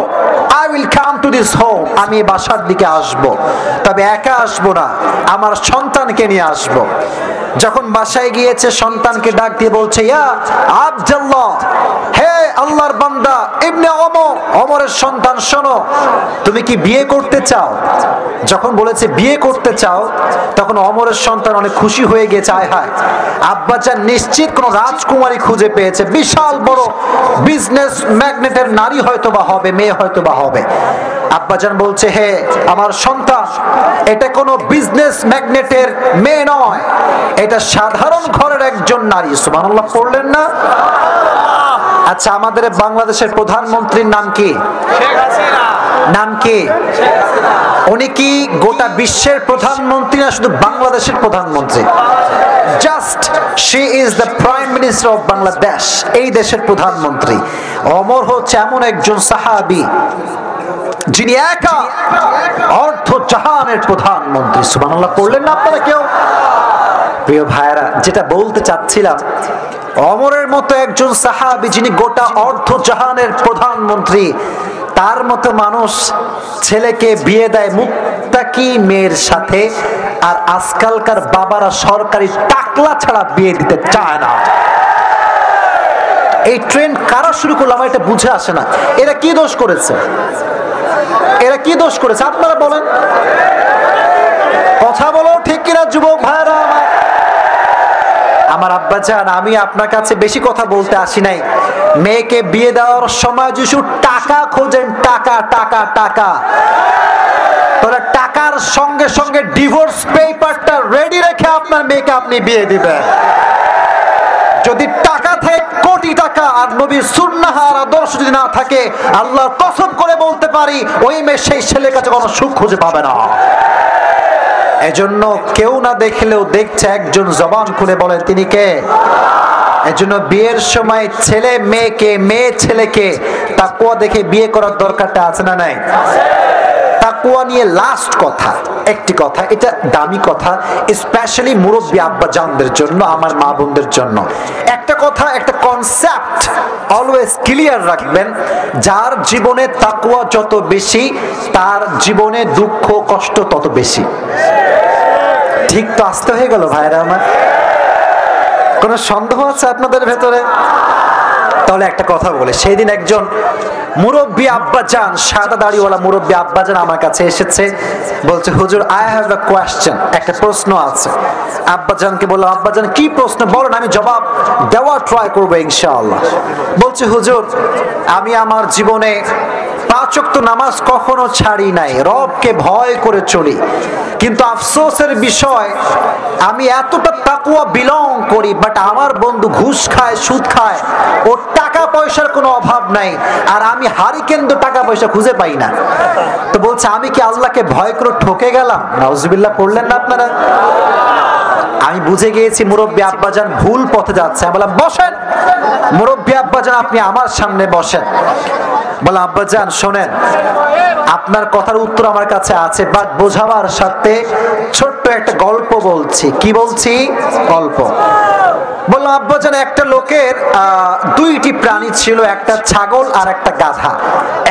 I will come to this home, আমি এই বাসার দিকে আসব, তবে একা আসব না, আমার সন্তানকে নিয়ে আসব। যখন বাসায় গিয়েছে সন্তানকে ডাক দিয়ে বলছে, ইয়া আব্দুল্লাহ, হে আল্লাহর বান্দা ইবনে ওমর, ওমরের সন্তান শোনো, তুমি কি বিয়ে করতে চাও? যখন বলেছে বিয়ে করতে চাও, তখন ওমরের সন্তান অনেক খুশি হয়ে গেছে। আয় হায়, আব্বাজান নিশ্চিত কোন রাজকুমারী খুঁজে পেয়েছে, বিশাল বড় বিজনেস ম্যাগনেটের নারী হয়তো বা হবে, মেয়ে হয়তো বা হবে। আব্বাজান বলছে, হে আমার সন্তান, এটা কোনো বিজনেস ম্যাগনেটের মেয়ে নয়, এটা সাধারণ ঘরের একজন নারী। সুবহানাল্লাহ পড়লেন না? আচ্ছা, আমাদের বাংলাদেশের প্রধানমন্ত্রীর নাম কি? শেখ হাসিনা। নাম কি? উনি কি গোটা বিশ্বের প্রধানমন্ত্রী না শুধু বাংলাদেশের প্রধানমন্ত্রী? Just she is the prime minister of Bangladesh, এই দেশের প্রধানমন্ত্রী। ওমর হচ্ছে এমন একজন সাহাবী যিনি একা অর্ধ জাহানের প্রধানমন্ত্রী। সুবহানাল্লাহ পড়লেন না আপনারা কেউ? প্রিয় ভাইরা, যেটা বলতে চাচ্ছিলাম, ওমরের মতো একজন সাহাবী যিনি গোটা অর্ধ জাহানের প্রধানমন্ত্রী, তার মতো মানুষ ছেলেকে বিয়ে দেয় মুত্তাকি মেয়ের সাথে, আর আজকালকার বাবারা সরকারি টাকলা ছাড়া বিয়ে দিতে চায় না। এই ট্রেন্ড কারা শুরু করলো আমার এটা বুঝে আসে না। এরা কি দোষ করেছে? এরা কি দোষ করেছে আপনারা বলেন? কথা বলো ঠিক কিনা যুবক ভাইরা আমার? আমার আব্বা জান, আমি আপনার কাছে বেশি কথা বলতে আসি নাই। মেয়েকে বিয়ে দেওয়ার সময় যদি টাকা খোঁজেন, টাকা টাকা টাকা, তাহলে টাকার সঙ্গে সঙ্গে ডিভোর্স পেপারটা রেডি রেখে আপনার মেয়েকে আপনি বিয়ে দিবেন। যদি টাকা থাকে কোটি টাকা আর নবীর সুন্নাহ আর আদর্শ যদি না থাকে, আল্লাহর কসম করে বলতে পারি ওই মেয়ে সেই ছেলের কাছে কোনো সুখ খুঁজে পাবে না। এজন্য কেউ না দেখলেও দেখছে একজন, জবান খুলে বলেন তিনি কে? এজন্য বিয়ের সময় ছেলে মেয়েকে, মেয়ে ছেলেকে তাকওয়া দেখে বিয়ে করার দরকারটা আছে না নাই? তাকওয়া নিয়ে লাস্ট কথা, একটি কথা, এটা দামি কথা, স্পেশালি মুরব্বী আব্বা জানদের জন্য, আমার মা বোনদের জন্য একটা কথা, একটা কনসেপ্ট অলওয়েজ ক্লিয়ার রাখবেন। যার জীবনে তাকওয়া যত বেশি, তার জীবনে দুঃখ কষ্ট তত বেশি। ঠিক তো? আসতে হয়ে গেল ভাইরা আমার? কোন সন্দেহ আছে আপনাদের ভেতরে? তাহলে একটা কথা বলে, সেই দিন একজন মুরব্বী আব্বাজান, সাদা দাড়িওয়ালা মুরব্বী আব্বাজান আমার কাছে এসেছে, বলছে হুজুর আই হ্যাভ এ কোয়েশ্চেন, একটা প্রশ্ন আছে। আব্বাজানকে বললাম আব্বাজান কি প্রশ্ন বলেন, আমি জবাব দেওয়ার ট্রাই করবো ইনশাআল্লাহ। বলছে হুজুর আমি আমার জীবনে 5 ওয়াক্ত নামাজ কখনো ছাড়ি নাই, রবকে ভয় করে চলি, কিন্তু আফসোসের বিষয় আমি এতটা তাকওয়া বিলং করি, বাট আমার বন্ধু ঘুষ খায়, সুদ খায়, ওর টাকা পয়সার কোনো অভাব নাই, আর আমি হারিকেন টাকা পয়সা খুঁজে পাই না। তো বলছে আমি কি আল্লাহকে ভয় করে ঠকে গেলাম? নাউজুবিল্লাহ পড়লেন না আপনারা? আমি বুঝে গিয়েছি মুরব্বী আব্বাজান ভুল পথে যাচ্ছে। আমি বললাম বসেন মুরব্বী আব্বাজান, আপনি আমার সামনে বসেন। বলে আব্বাজান শোনেন, আপনার কথার উত্তর আমার কাছে আছে, বাট বোঝাবার সাথে ছোট্ট একটা গল্প বলছি। কি বলছি? গল্প। বললাম আব্বাজান একটা লোকের 2টি প্রাণী ছিল, একটা ছাগল আর একটা গাধা।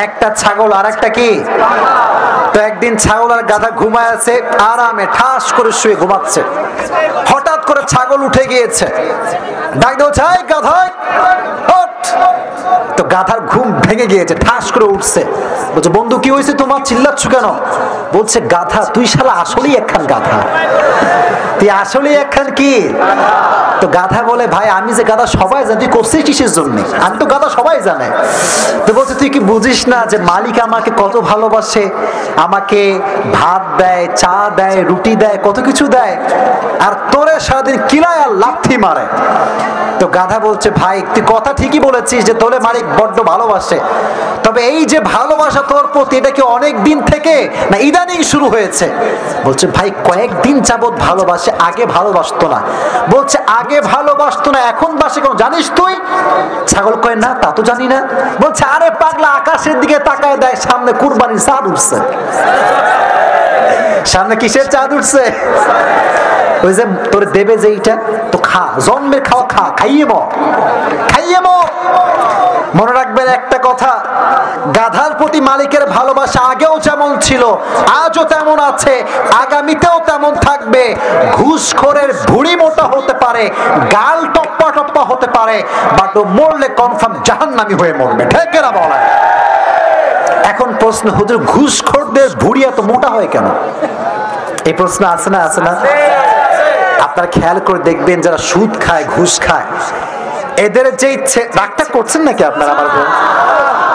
একটা ছাগল আর একটা কি? তো একদিন ছাগল আর গাধা ঘুমায় আছে, আরামে ঠাস করে শুয়ে ঘুমাচ্ছে। হঠাৎ করে ছাগল উঠে গিয়েছে, ডাক দাও চাই গাধা, তো গাধার ঘুম ভেঙে গিয়েছে, ঠাস করে উঠছে। বলছে বন্ধু কি হয়েছে তোমার, চিল্লাচ্ছ কেন? বলছে গাধা তুই শালা আসলেই একখান গাধা, তুই আসলেই একখান কি? তো গাধা বলে ভাই আমি যে গাধা সবাই জানে, তুই করছিস কিসের জন্য? আমি তো গাধা সবাই জানে। তো বলছে তুই কি বুঝিস না যে মালিক আমাকে কত ভালোবাসে, আমাকে ভাত দেয়, চা দেয়, রুটি দেয়, কত কিছু দেয়, আর তোরে সারাদিন কিলায় আর লাথি মারে। তো গাধা বলছে ভাই তুই কথা ঠিকই বলেছিস যে তোরে মালিক বড্ড ভালোবাসে, তবে এই যে ভালোবাসা তোর প্রতি এটা কি অনেক দিন থেকে না ইদানিং শুরু হয়েছে? বলছে ভাই কয়েকদিন যাবত ভালোবাসে, আগে ভালোবাসতো না। বলছে আগে ভালোবাসতো না, এখন বাসে কেন জানিস তুই? ছাগল কয় না তা তো জানি না। বলছে আরে পাগলা, আকাশের দিকে তাকায় দেয়, সামনে কুরবানির চাঁদ উঠছে। সামনে কিসের চাঁদ উঠছে? ওই যে তোর দেবে যে এইটা, তো খা, জন্মের খাওয়া খা, খাইয়ে মর, খাইয়ে মর। মনে রাখবেন একটা কথা, গাধার প্রতি মালিকের ভালোবাসা আগেও যেমন ছিল, আজও তেমন আছে, আগামীতেও তেমন থাকবে। ঘুষখোরের ভুঁড়ি মোটা হতে পারে, গাল টপ্পা টপ্পা হতে পারে, বাট ও মরলে কনফার্ম জাহান্নামী হয়ে মরবে। ঠিক না বলা? এখন প্রশ্ন হুজুর ঘুষখোরদের ভুঁড়ি এত মোটা হয় কেন? এই প্রশ্ন আছে না? আছে না? আপনারা খেয়াল করে দেখবেন যারা সুদ খায়, ঘুষ খায়, এদের যে রাগটা করছেন নাকি আপনারা? আমার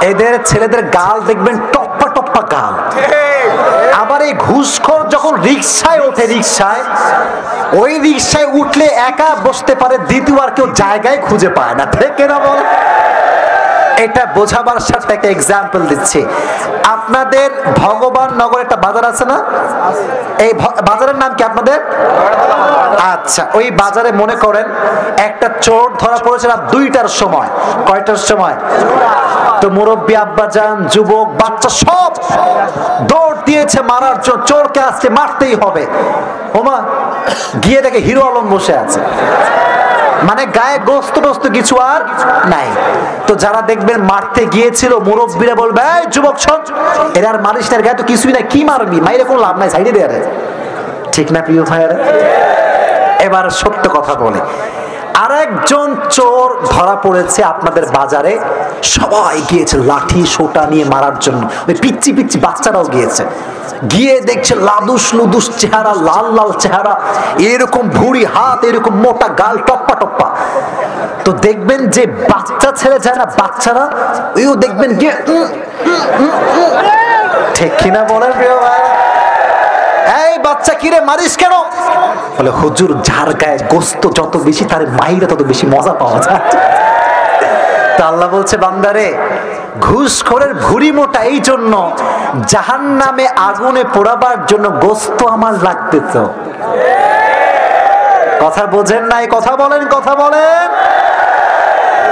এদের ছেলেদের গাল দেখবেন টপ্পা টপ্পা গাল। আবার এই ঘুষখোর যখন রিক্সায় ওঠে, রিক্সায় ওই রিক্সায় উঠলে একা বসতে পারে, দ্বিতীয় আর কেউ জায়গায় খুঁজে পায় না। ঠিক না বল? এটা বোঝাবার সাথে একটা এক্সাম্পল দিচ্ছি। আপনাদের ভগবান নগর একটা বাজার আছে না? এই বাজারের নাম কি আপনাদের? আচ্ছা, ওই বাজারে মনে করেন একটা চোর ধরা পড়েছে রাত 2টার সময়। কয়টার সময়? তো মুরব্বী আব্বাজান, যুবক, বাচ্চা সব দৌড় দিয়েছে মারার জন্য, চোরকে আজকে মারতেই হবে। ওমা গিয়ে দেখে হিরো আলম বসে আছে, মানে গায়ে গোস্ত টোস্ত কিছু আর নাই। তো যারা দেখবেন মারতে গিয়েছিল, মুরব্বীরা বলবে এই যুবক শোন, এর আর মারিস না, গায়ে তো কিছুই নাই, কি মারবি, মাইরে কোনো লাভ নাই, সাইডে দেয়া রে। ঠিক না প্রিয় ভাইয়ারা? এবার সত্য কথা বলে, আরেকজন চোর ধরা পড়েছে আপনাদের বাজারে, সবাই গিয়েছে লাঠি সোটা নিয়ে মারার জন্য, ওই পিচ্ছি পিচ্ছি বাচ্চারাও গিয়েছে। গিয়ে দেখছে লাদুস লুদুস চেহারা, লাল লাল চেহারা, এরকম ভুঁড়ি হাত, এরকম মোটা গাল, টপ্পা টপ্পা। তো দেখবেন যে বাচ্চা ছেলে যায় না, বাচ্চারা ওইও দেখবেন গিয়ে ঠিক কিনা বলেন প্রিয় ভাই? এই বাচ্চা কিরে মারিস কেন? বলে হুজুর যার গায়ে গোস্ত যত বেশি তার মাইরা তত বেশি মজা পাওয়া যায়। তা আল্লাহ বলছে বান্দারে, ঘুষখোরের ভুঁড়ি মোটা এই জন্য, জাহান্নামে আগুনে পোড়াবার জন্য গোস্ত আমার লাগবে। তো কথা বোঝেন নাই? কথা বলেন, কথা বলেন।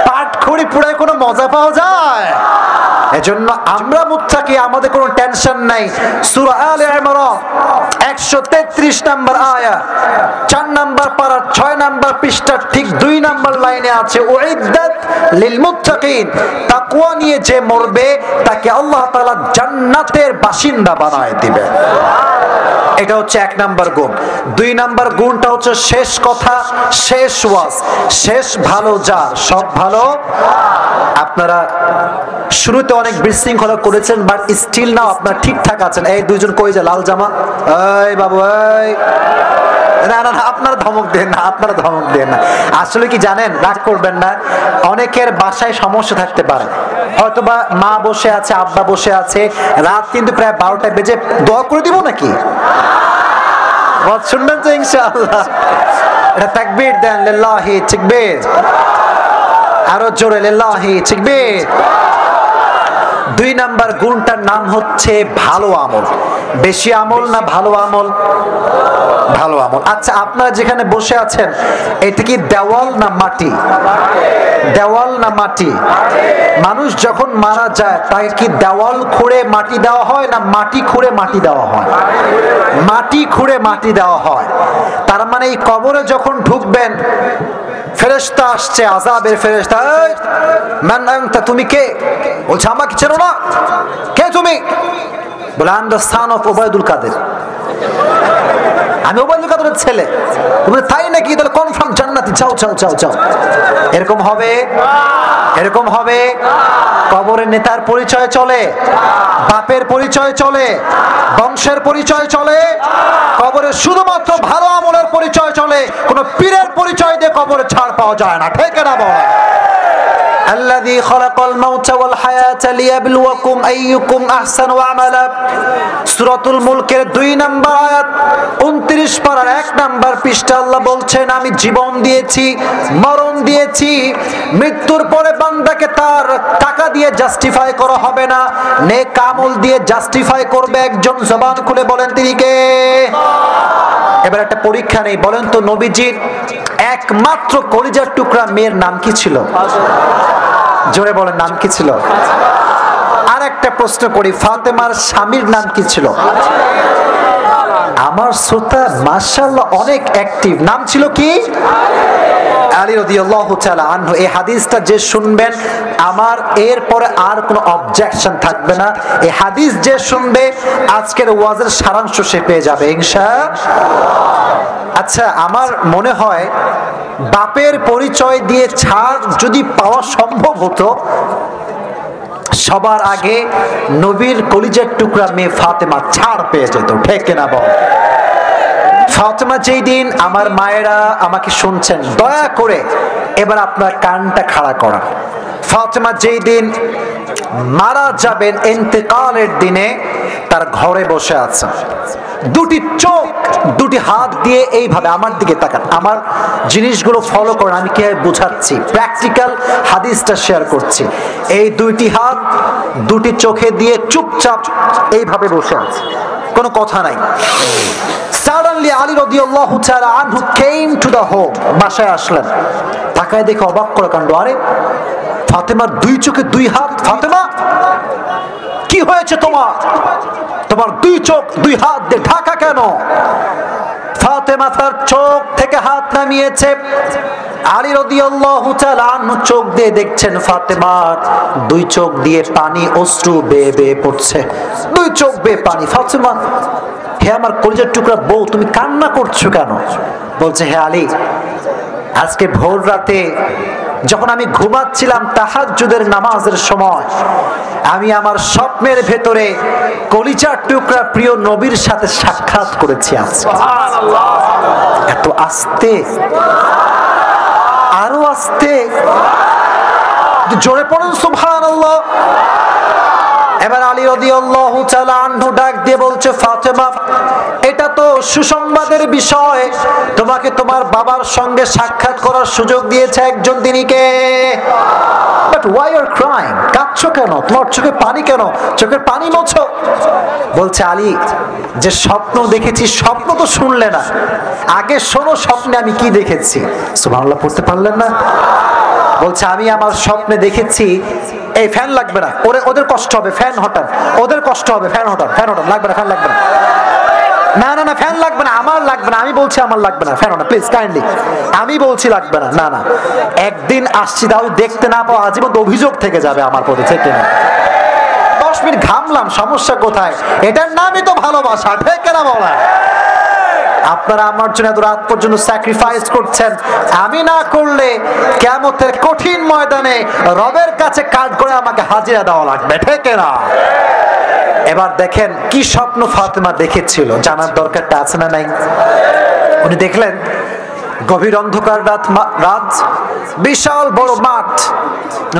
পাটখড়ি পোড়ায় কোনো মজা পাওয়া যায়? এজন্য আমরা মুত্তাকি, আমাদের কোনো টেনশন নাই। সূরা আলে ইমরান 133 নম্বর আয়াত 4 নম্বর পারা 6 নম্বর পৃষ্ঠার ঠিক 2 নম্বর লাইনে আছে উইদ্দাত লিল মুত্তাকিন, তাকওয়া নিয়ে যে মরবে তাকে আল্লাহ তাআলা জান্নাতের বাসিন্দা বানায় দিবেন। এটা হচ্ছে 1 নম্বর গুণ। 2 নম্বর গুণটা হচ্ছে শেষ কথা, শেষ ওয়াজ, শেষ ভালো যার সব ভালো। আপনারা শুরুতে অনেক বিশৃঙ্খলা করেছেন, বাট স্টিল নাও আপনারা ঠিকঠাক আছেন। এই দুইজন কই যে লাল জামা, এই বাবু এই, না না না, আপনারা ধমক দেন না, আপনারা ধমক দেন না। আসলে কি জানেন, রাগ করবেন না, অনেকের বাসায় সমস্যা থাকতে পারে, হয়তোবা মা বসে আছে, আব্বা বসে আছে, রাত কিন্তু প্রায় 12টায় বেজে, দোয়া করে দিব নাকি? শুনবেন তো ইনশাআল্লাহ? এটা তাকবীর দেন, লিল্লাহি তাকবীর, আরো জোরে লিল্লাহি তাকবীর। 2 নাম্বার গুণটার নাম হচ্ছে ভালো আমল। বেশি আমল না ভালো আমল? ভালো আমল। আচ্ছা, আপনারা যেখানে বসে আছেন এটা কি দেওয়াল না মাটি? দেওয়াল না মাটি? মানুষ যখন মারা যায় তাকে কি দেওয়াল খুঁড়ে মাটি দেওয়া হয় না মাটি খুঁড়ে মাটি দেওয়া হয়? মাটি খুঁড়ে মাটি দেওয়া হয়। তার মানে এই কবরে যখন ঢুকবেন, ফেরেশতা আসছে, আযাবের ফেরেশতা, এই মান আনতা, তুমি কে? বলছে আমাকে চেনো না, কে তুমি? বলে I am the son of Obaidul Quader, আমি ওবায়দুল কাদেরের ছেলে। বলে তাই নাকি? তাহলে কনফার্ম জান্নাতি, যাও যাও যাও যাও। এরকম হবে? এরকম হবে? কবরের নেতার পরিচয় চলে, বাপের পরিচয় চলে, বংশের পরিচয় চলে, কবরে শুধুমাত্র ভালো আমলের পরিচয় চলে। কোন পীরের পরিচয় দিয়ে কবরে ছাড় পাওয়া যায় না, ঠিক না বল? الذي خلق الموت والحياة ليبلوكم أيكم أحسن عملا। সূরাতুল মুলকের 2 নম্বর আয়াত 29 পারার 1 নম্বর পৃষ্ঠা আল্লাহ বলছেন, আমি জীবন দিয়েছি, মরণ দিয়েছি, মৃত্যুর পরে বান্দাকে তার টাকা দিয়ে জাস্টিফাই করা হবে না, নেক আমল দিয়ে জাস্টিফাই করবে একজন। জবান খুলে বলেন তিনি কে? এবার একটা পরীক্ষা নেই, বলেন তো নবীজির একমাত্র কলিজার টুকরা মেয়ের নাম কি ছিল? জোরে বলেন, নাম কি ছিল? আর একটা প্রশ্ন করি, ফাতেমার স্বামীর নাম কি ছিল? আমার শ্রোতা মাশাআল্লাহ অনেক অ্যাক্টিভ, নাম ছিল কি? আলী রাদিয়াল্লাহু তাআলা আনহু। এই হাদিসটা যে শুনবেন, আমার এরপরে আর কোনো অবজেকশন থাকবে না। এই হাদিস যে শুনবে আজকের ওয়াজের সারাংশ সে পেয়ে যাবে ইনশাআল্লাহ। আচ্ছা, আমার মনে হয় বাপের পরিচয় দিয়ে ছাড় যদি পাওয়া সম্ভব হতো, সবার আগে নবীর কলিজার টুকরা মেয়ে ফাতেমা ছাড় পেয়ে যেত, ঠিক না বল? ফাতেমা যেই দিন, আমার মায়েরা আমাকে শুনছেন, দয়া করে এবার আপনার কানটা খাড়া করা, ফাতেমা যেই দিন মারা যাবেন, ইন্তেকালের দিনে তার ঘরে বসে আছে, দুটি চোখ, দুটি হাত দিয়ে এইভাবে আমার দিকে তাকান, আমার জিনিসগুলো ফলো করেন, আমি কিভাবে বোঝাচ্ছি, প্র্যাকটিক্যাল হাদিসটা শেয়ার করছি। এই দুইটি হাত দুটি চোখে দিয়ে চুপচাপ এইভাবে বসে আছে, কোনো কথা নাই। Suddenly Ali radiyallahu ta'ala anhu came to the home, বাসায় আসলেন, তাকায় দেখে অবাক করে কাণ্ড, আরে ফাতেমার দুই চোখে দুই হাত। ফাতেমা, কি হয়েছে তোমার? তোমার দুই চোখ দুই হাত দিয়ে ঢাকা কেন? ফাতেমা তার চোখ থেকে হাত নামিয়েছে। আলী রাদিয়াল্লাহু তাআলা আনহু চোখ দিয়ে দেখছেন ফাতেমার দুই চোখ দিয়ে পানি, অশ্রু বেয়ে বেয়ে পড়ছে, দুই চোখ বেয়ে পানি। ফাতেমা, হে আমার কলিজার টুকরা বউ, তুমি কান্না করছো কেন? বলছে, হে আলী, আজকে ভোর রাতে যখন আমি ঘুমাচ্ছিলাম তাহাজ্জুদের নামাজের সময়, আমি আমার স্বপ্নের ভেতরে কলিজার টুকরা প্রিয় নবীর সাথে সাক্ষাৎ করেছি। সুবহানাল্লাহ। এত আস্তে, আরো আস্তে, জোরে পড়ুন সুবহানাল্লাহ। এবার আলী রাদিয়াল্লাহু তাআলা আনহু ডাক দিয়ে বলছে, ফাতেমা, এটা তো সুসংবাদের বিষয়, তোমাকে তোমার বাবার সঙ্গে সাক্ষাৎ করার সুযোগ দিয়েছে একজন, তিনি কে? But why you are crying? কাঁদছো কেন? তোমার চোখে পানি কেন? চোখের পানি মোছো। বলছে, আলী, যে স্বপ্ন দেখেছি, স্বপ্ন তো শুনলে না, আগে শোনো স্বপ্নে আমি কি দেখেছি। সুবহানাল্লাহ পড়তে পারলেন না? বলছে, আমি আমার স্বপ্নে দেখেছি, এই ফ্যান লাগবে না, ওদের কষ্ট হবে, ফ্যান হটান, ওদের কষ্ট হবে, ফ্যান হটান, ফ্যান হটান, লাগবে না, ফ্যান লাগবে না। না না না, ফ্যান লাগবে না, আমার লাগবে না, আমি বলছি আমার লাগবে না, ফ্যান না প্লিজ কাইন্ডলি, আমি বলছি লাগবে না। না না, একদিন আসছি তাহলে দেখতে না পাওয়া আজীবন অভিযোগ থেকে যাবে আমার প্রতি, ঠিক না? 10 মিনিট ঘামলাম, সমস্যা কোথায়? এটার নামই তো ভালোবাসা, ঠিক না বলা? আপনারা আমার জন্য এত রাত পর্যন্ত স্যাক্রিফাইস করছেন, আমি না করলে কিয়ামতের কঠিন ময়দানে রবের কাছে কাঠ করে আমাকে হাজিরা দেওয়া লাগবে, ঠিক না? এবার দেখেন কি স্বপ্ন ফাতেমা দেখেছিল, জানার দরকারটা আছে না নাই? উনি দেখলেন গভীর অন্ধকার রাত, বিশাল বড় মাঠ,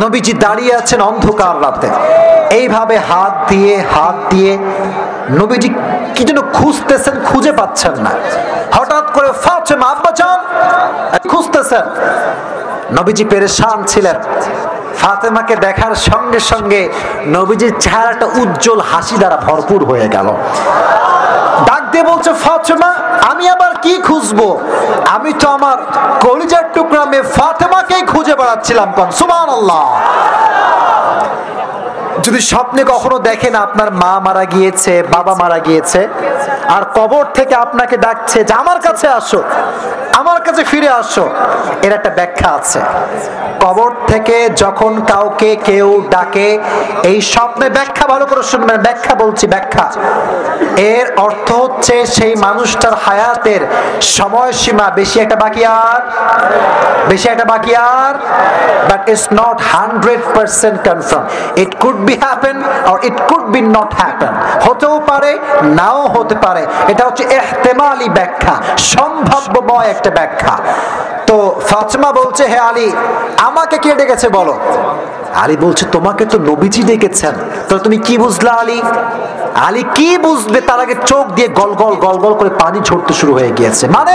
নবীজি দাঁড়িয়ে আছেন অন্ধকার রাতে, এইভাবে হাত দিয়ে নবীজি কি যেন খুঁজতেছেন, খুঁজে পাচ্ছেন না। হঠাৎ করে ফাতেমা, আব্বাজান, খুঁজতেছেন। নবীজি পেরেশান ছিলেন। ফাতেমাকে দেখার সঙ্গে সঙ্গে নবীজির চেহারাটা উজ্জ্বল হাসি দ্বারা ভরপুর হয়ে গেল। ডাক দিয়ে বলছে, ফাতেমা, আমি আবার কি খুঁজবো? আমি তো আমার কলিজার টুকরা মেয়ে ফাতেমাকেই খুঁজে বেড়াচ্ছিলাম। কোন সুবহানাল্লাহ। যদি স্বপ্নে কখনো দেখেন আপনার মা মারা গিয়েছে, বাবা মারা গিয়েছে, আর কবর থেকে আপনাকে ডাকছে যে আমার কাছে আসো, আমার কাছে ফিরে আসো, এর একটা ব্যাখ্যা আছে। কবর থেকে যখন কাউকে কেউ ডাকে, এই স্বপ্নে ব্যাখ্যা ভালো করে শুনবেন, ব্যাখ্যা বলছি, ব্যাখ্যা। এর অর্থ হচ্ছে সেই মানুষটার হায়াতের সময়সীমা বেশি একটা বাকি আর, but it's not 100% confirm. It could be happen or it could be not happen, হতেও পারে নাও হতে পারে। এটা হচ্ছে ইহতিমালি ব্যাখ্যা, সম্ভাব্যময় একটা ব্যাখ্যা। তো ফাতেমা বলছে, হে আলী, আমাকে কে ডেকেছে বলো? আলী বলছে, তোমাকে তো নবীজি ডেকেছেন। তো তুমি কি বুঝলা আলী? আলী কি বুঝবে, তার আগে চোখ দিয়ে গল গল করে পানি ঝরতে শুরু হয়ে গিয়েছে। মানে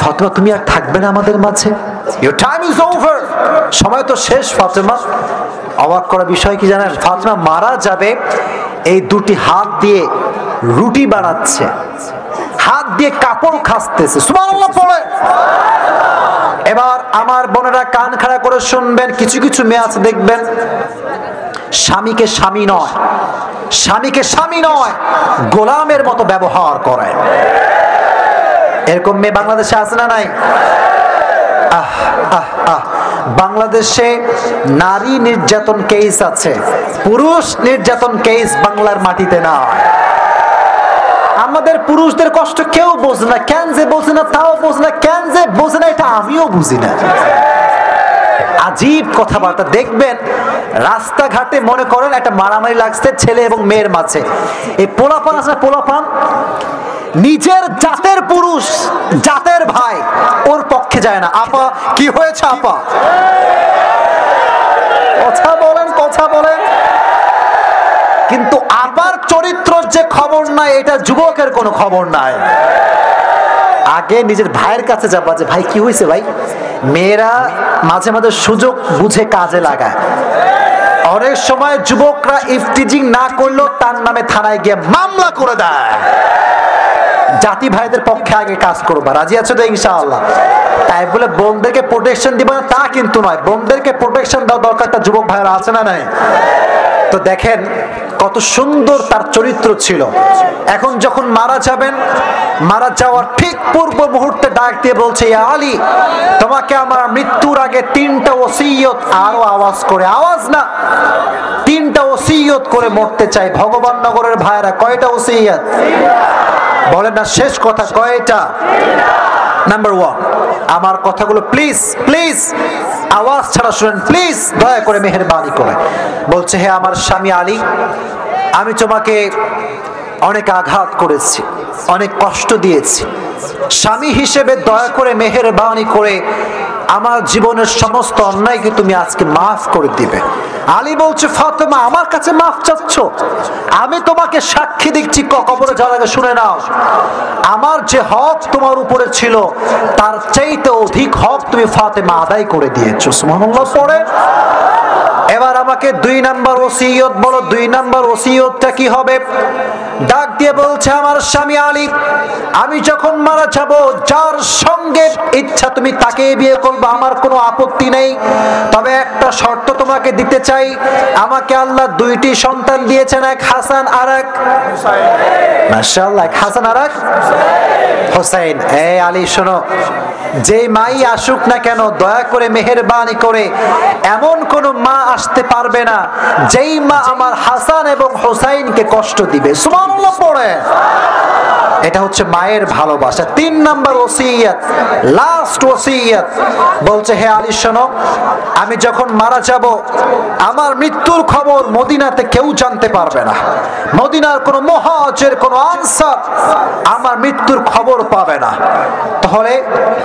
ফাতেমা, তুমি আর থাকবে না আমাদের মাঝে, ইউর টাইম ইজ ওভার, সময় তো শেষ। ফাতেমা, অবাক করা বিষয় কি জানেন, ফাতেমা মারা যাবে এই দুটি হাত দিয়ে রুটি বানাচ্ছে, হাত দিয়ে কাপড় খাসতেছে। সুবহানাল্লাহ পড়ে। এবার আমার বোনেরা কান খাড়া করে শুনবেন, কিছু কিছু মেয়ে আছে দেখবেন স্বামীকে স্বামী নয় গোলামের মতো ব্যবহার করে। এরকম মেয়ে বাংলাদেশে আছে না নাই? বাংলাদেশে নারী নির্যাতন কেস আছে, পুরুষ নির্যাতন কেস বাংলার মাটিতে না। আমাদের পুরুষদের কষ্ট কেউ বোঝে না, কেন যে বোঝে না তাও বোঝে না, কেন যে বোঝে না এটা আমিও বুঝি না। আজীব কথাবার্তা দেখবেন রাস্তাঘাটে, মনে করেন একটা মারামারি লাগছে ছেলে এবং মেয়ের মাঝে, এই পোলাপান আছে, পোলাপান নিজের জাতের পুরুষ, জাতের ভাই ওর পক্ষে যায় না। আপা কি হয়েছে? আপা কথা বলেন। কিন্তু আবার চরিত্রের যে খবর নাই, এটা যুবকের কোনো খবর নাই। আগে নিজের ভাইয়ের কাছে যাবা যে ভাই কি হয়েছে ভাই। মেয়েরা মাঝে মাঝে সুযোগ বুঝে কাজে লাগায়। অনেক সময় যুবকরা ইফতিজিং না করলেও তার নামে থানায় গিয়ে মামলা করে দেয়। জাতি ভাইদের পক্ষে আগে কাজ করবা, রাজি আছো তো ইনশাআল্লাহ? তাই বলে বোনদেরকে প্রোটেকশন দিবা না তা কিন্তু নয়, বোনদেরকে প্রোটেকশন দেওয়া দরকারটা যুবক ভাইরা আছে না নাই? তো দেখেন কত সুন্দর তার চরিত্র ছিল। এখন যখন মারা যাবেন, মারা যাওয়ার ঠিক পূর্ব মুহূর্তে ডাক দিয়ে বলছে, ইয়া আলী, তোমাকে আমার মৃত্যুর আগে 3টা ওসিয়ত, আরো আওয়াজ করে, আওয়াজ না, 3টা ওসিয়ত করে মরতে চাই। ভগবান নগরের ভাইরা কয়টা ওসিয়ত বলেন না? শেষ কথা কয়টা? নাম্বার 1, আমার কথাগুলো প্লিজ আওয়াজ ছাড়া শুনেন, প্লিজ দয়া করে মেহেরবানি করে। বলছে, হে আমার স্বামী আলী, আমি তোমাকে অনেক আঘাত করেছি, অনেক কষ্ট দিয়েছি। স্বামী হিসেবে দয়া করে মেহেরবানি করে আমার জীবনের সমস্ত অন্যায়কে তুমি আজকে মাফ করে দিবে। আলী বলছে, ফাতেমা আমার কাছে মাফ চাচ্ছ? আমি তোমাকে সাক্ষী দিচ্ছি, কবরে যাওয়ার আগে শুনে নাও, আমার যে হক তোমার উপরে ছিল তার চাইতে অধিক হক তুমি ফাতেমা আদায় করে দিয়েছো। সুবহানাল্লাহ পড়ে। এবার আমাকে 2 নাম্বার ওসিয়ত বলো, 2 নাম্বার ওসিয়তটা কি হবে? ডাক দিয়ে বলছে, আমার স্বামী আলী, আমি যখন মারা যাব, যার সঙ্গে ইচ্ছা তুমি তাকে বিয়ে করবে, আমার কোনো আপত্তি নেই। তবে একটা শর্ত তোমাকে দিতে চাই, আমাকে আল্লাহ দুইটি সন্তান দিয়েছেন, এক হাসান আর এক মাশাআল্লাহ, এক হাসান আর এক হোসেন। এই আলী শোনো, যে মাই আসুক না কেন, দয়া করে মেহেরবানি করে এমন কোন মা আসতে পারবে না যেই মা আমার হাসান এবং হোসাইনকে কষ্ট দিবে। সুবহানাল্লাহ পড়ে। এটা হচ্ছে মায়ের ভালোবাসা। 3 নাম্বার ওসিয়ত, লাস্ট ওসিয়ত, বলছে হে আলী শোনো, আমি যখন মারা যাব, আমার মৃত্যুর খবর মদিনাতে কেউ জানতে পারবে না। মদিনার কোন মুহাজির, কোন আনসার আমার মৃত্যুর খবর পাবে না। তাহলে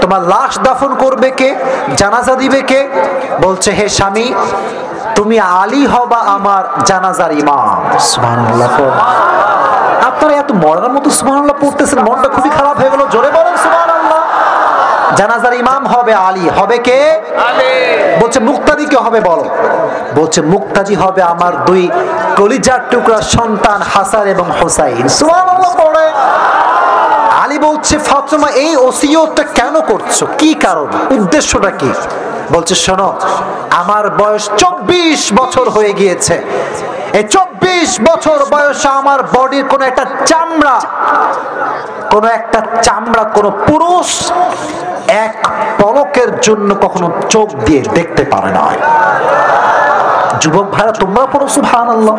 তোমার লাশ দাফন করবে কে, জানাজা দিবে কে? বলছে হে স্বামী, তুমি আলী হবা আমার জানাজার ইমাম। সুবহানাল্লাহ। আপনারা এত মরার মতো সুবহানাল্লাহ পড়তেছেন, মনটা খুবই খারাপ হয়ে গেল। জোরে বলেন সুবহানাল্লাহ। জানাজার ইমাম হবে আলী। হবে কে? আলী। বলছে মুক্তাদি কে হবে বলো? বলছে মুক্তাদি হবে আমার 2 কলিজার টুকরা সন্তান হাসান এবং হোসাইন। সুবহানাল্লাহ পড়ে। আলী বলছে ফাতেমা, এই ওসিয়তটা কেন করছো? কি কারণ, উদ্দেশ্যটা কি? বলছে শোনো, আমার বয়স 24 বছর হয়ে গিয়েছে। এই 24 বছর বয়সে আমার বডির কোন একটা চামড়া কোন পুরুষ এক পলকের জন্য কখনো চোখ দিয়ে দেখতে পারে না। যুবক ভাইরা, তোমরা পড়ো সুবহানাল্লাহ।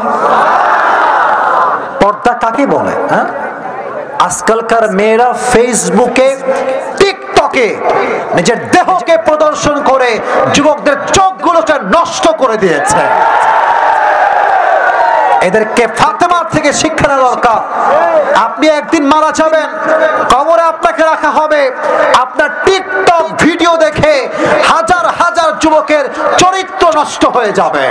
পর্দা কাকে বলে? হ্যাঁ, আজকালকার মেয়েরা ফেসবুকে, টিকটকে নিজের দেহকে প্রদর্শন করে যুবকদের চোখগুলোকে নষ্ট করে দিয়েছে। এদেরকে ফাতেমার থেকে শিক্ষা নেওয়া দরকার। আপনি একদিন মারা যাবেন, কবরে আপনাকে রাখা হবে, আপনার টিকটক ভিডিও দেখে হাজার হাজার যুবকের চরিত্র নষ্ট হয়ে যাবে।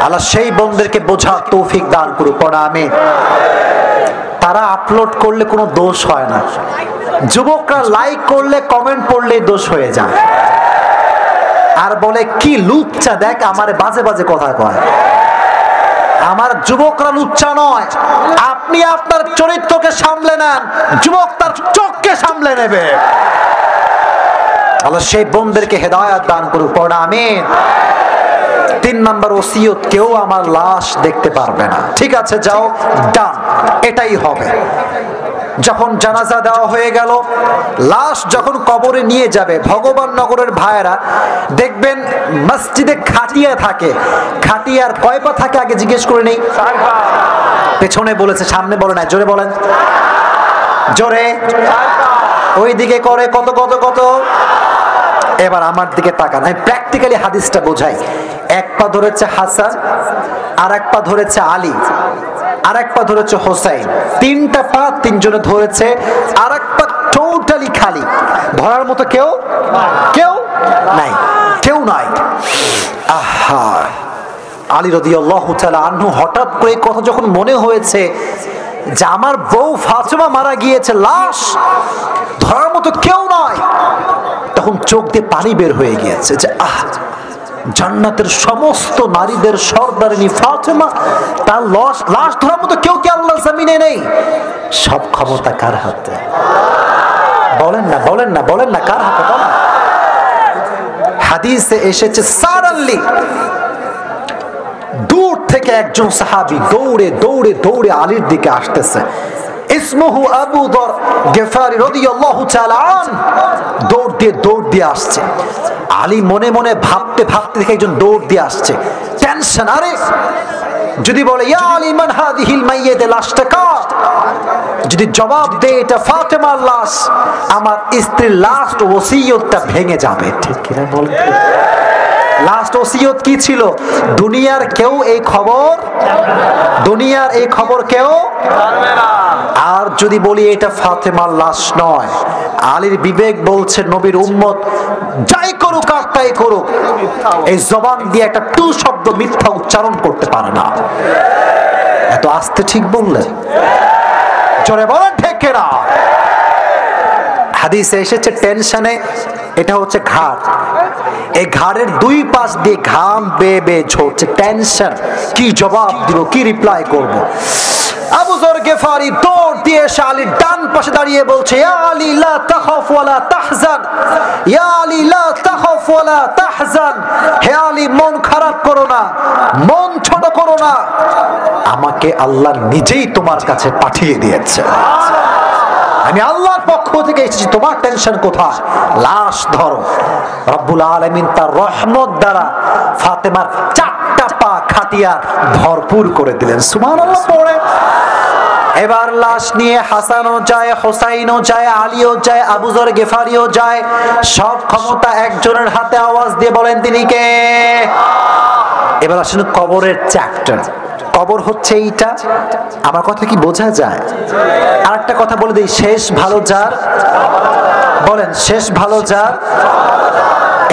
আল্লাহ সেই বন্ধুদেরকে বোঝার তৌফিক দান করুক। পড়া আমিন। তারা আপলোড করলে কোনো দোষ হয় না, যুবকরা লাইক করলে, কমেন্ট পড়লে দোষ হয়ে যায়। আর বলে কি লুচ্চা, দেখ আমার বাজে বাজে কথা কয়। আমার যুবকরা লুচ্চা নয়, আপনি আপনার চরিত্রকে সামলে নেন, যুবক তার চোখকে সামলে নেবে। আল্লাহ সেই বোনদেরকে হেদায়েত দান করুক। পড়া আমিন। 3 নাম্বার ওসিয়ত, কেউ আমার লাশ দেখতে পারবে না। ঠিক আছে, যাও, ডান, এটাই হবে। যখন জানাজা দেওয়া হয়ে গেল, লাশ যখন কবরে নিয়ে যাবে, ভগবান নগরের ভাইয়েরা দেখবেন মসজিদে খাটিয়া থাকে। খাটিয়ার কয় পা থাকে আগে জিজ্ঞেস করে নেই। পেছনে বলেছে, সামনে বলে না। জোরে বলেন, জোরে। ওই দিকে করে কত কত কত। এবার আমার দিকে তাকান, আমি প্র্যাকটিক্যালি হাদিসটা বোঝাই। 1 পা ধরেছে হাসান, আর 1 পা ধরেছে আলী, আর 1 পা ধরেছে হোসাইন। 3টা পা 3 জনে ধরেছে, আর 1 পা টোটালি খালি। ধরার মতো কেউ নাই, কেউ নাই। আহা, আলী রাদিয়াল্লাহু তাআলা আনহু হঠাৎ করে কথা যখন মনে হয়েছে যে আমার বউ ফাতেমা মারা গিয়েছে, লাশ ধরার মতো কেউ নাই, তখন চোখ দিয়ে পানি বের হয়ে গিয়েছে যে জান্নাতের সমস্ত নারীদের সর্দারিনী ফাতেমা, তার লাশ ধরার মতো কেউ কি আল্লাহর জমিনে নেই? সব ক্ষমতা কার হাতে? বলেন না, বলেন না, বলেন না, কার হাতে? বলেন। হাদিসে এসেছে সাডেনলি দূর থেকে একজন সাহাবী দৌড়ে দৌড়ে দৌড়ে আলীর দিকে আসতেছে। ইসমুহু আবু যর গিফারি রাদিয়াল্লাহু তাআলা আন। দৌড় দিয়ে আসছে। আলী মনে মনে ভাবতে ভাবতে দেখে একজন দৌড় দিয়ে আসছে। টেনশন, আরে যদি বলে ইয়া আলী মান হাদিহিল মাইয়্যিত, লাশটা কার? যদি জবাব দেয় এটা ফাতেমার লাশ, আমার স্ত্রীর লাস্ট ওসিয়তটা ভেঙে যাবে। ঠিক কিনা বলেন? লাস্ট ওসিয়ত কি ছিল? দুনিয়ার কেউ এই খবর কেউ জানবে না। আর যদি বলি এটা ফাতেমার লাশ নয়, আলীর বিবেক বলছে নবীর উম্মত যাই করুক আর তাই করুক, এই জবান দিয়ে একটা টু শব্দ মিথ্যা উচ্চারণ করতে পারে না। এত আস্তে ঠিক বললেন? জোরে বলেন ঠিক না? হাদিসে এসেছে টেনশনে, এটা হচ্ছে ঘাড়, এই ঘাড়ের 2 পাশ দিয়ে ঘাম বেয়ে বেয়ে ঝরছে। টেনশন, কি জবাব দিব, কি রিপ্লাই করব। আবু যর গিফারি দৌড় দিয়ে এসে আলীর ডান পাশে দাঁড়িয়ে বলছে, ইয়া আলী লা তাখাফ ওয়া লা তাহজান, ইয়া আলী লা তাখাফ ওয়া লা তাহজান, হে আলী মন খারাপ করো না, মন ছোট করো না, আমাকে আল্লাহ নিজেই তোমার কাছে পাঠিয়ে দিয়েছে, আমি আল্লাহর পক্ষ থেকে এসেছি, তোমার টেনশন কোথায়, লাশ ধরো। রব্বুল আলামিন তার রহমত দ্বারা ফাতেমার চারটা পা খাটিয়া ভরপুর করে দিলেন। সুবহানাল্লাহ পড়ে এবার লাশ নিয়ে হাসানও যায়, হোসাইনও যায়, আলীও যায়, আবু যর গিফারিও যায়। সব ক্ষমতা একজনের হাতে। আওয়াজ দিয়ে বলেন তিনি কে? এবার আসলে কবরের চ্যাপ্টার। কবর হচ্ছে এইটা। আমার কথা কি বোঝা যায়? আর একটা কথা বলে দিই, শেষ ভালো যার, বলেন শেষ ভালো যার।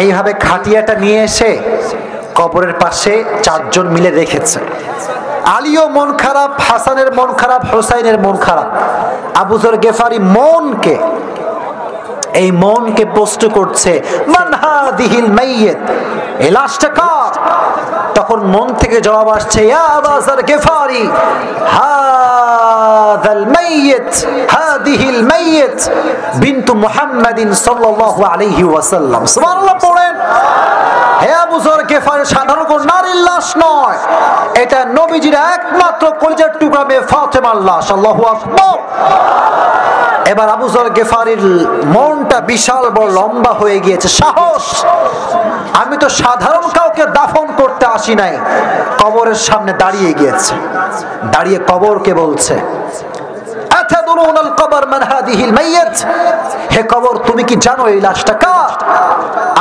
এইভাবে খাটিয়াটা নিয়ে এসে কবরের পাশে চারজন মিলে রেখেছে। আলীও মন খারাপ, হাসানের মন খারাপ, হোসাইনের মন খারাপ। আবু যর গিফারি মনকে, এই মনকে প্রশ্ন করছে, মান হাদিহিল মাইয়িত, এই লাশটা কার? তখন মন থেকে জবাব আসছে, ইয়া আবু যর গিফারি হাযাল মাইয়িত, হাদিহিল মাইয়িত বিনতু মুহাম্মাদিন সাল্লাল্লাহু আলাইহি ওয়াসাল্লাম। সুবহানাল্লাহ পড়েন। হে আবু যর গিফারি, সাধারণ কোন নারীর লাশ নয়, এটা নবীজির একমাত্র কলিজার টুকরা মেয়ে ফাতেমার লাশ। আল্লাহু আকবার। এবার আবু যর গিফারির মনটা বিশাল বড় লম্বা হয়ে গিয়েছে। সাহস, আমি তো সাধারণ কাউকে দাফন করতে আসি নাই। কবরের সামনে দাঁড়িয়ে গিয়েছে, দাঁড়িয়ে কবরকে বলছে, আতাদুরুন আল কবর মান হাদিহিল মাইয়িত, হে কবর তুমি কি জানো এই লাশটা কার?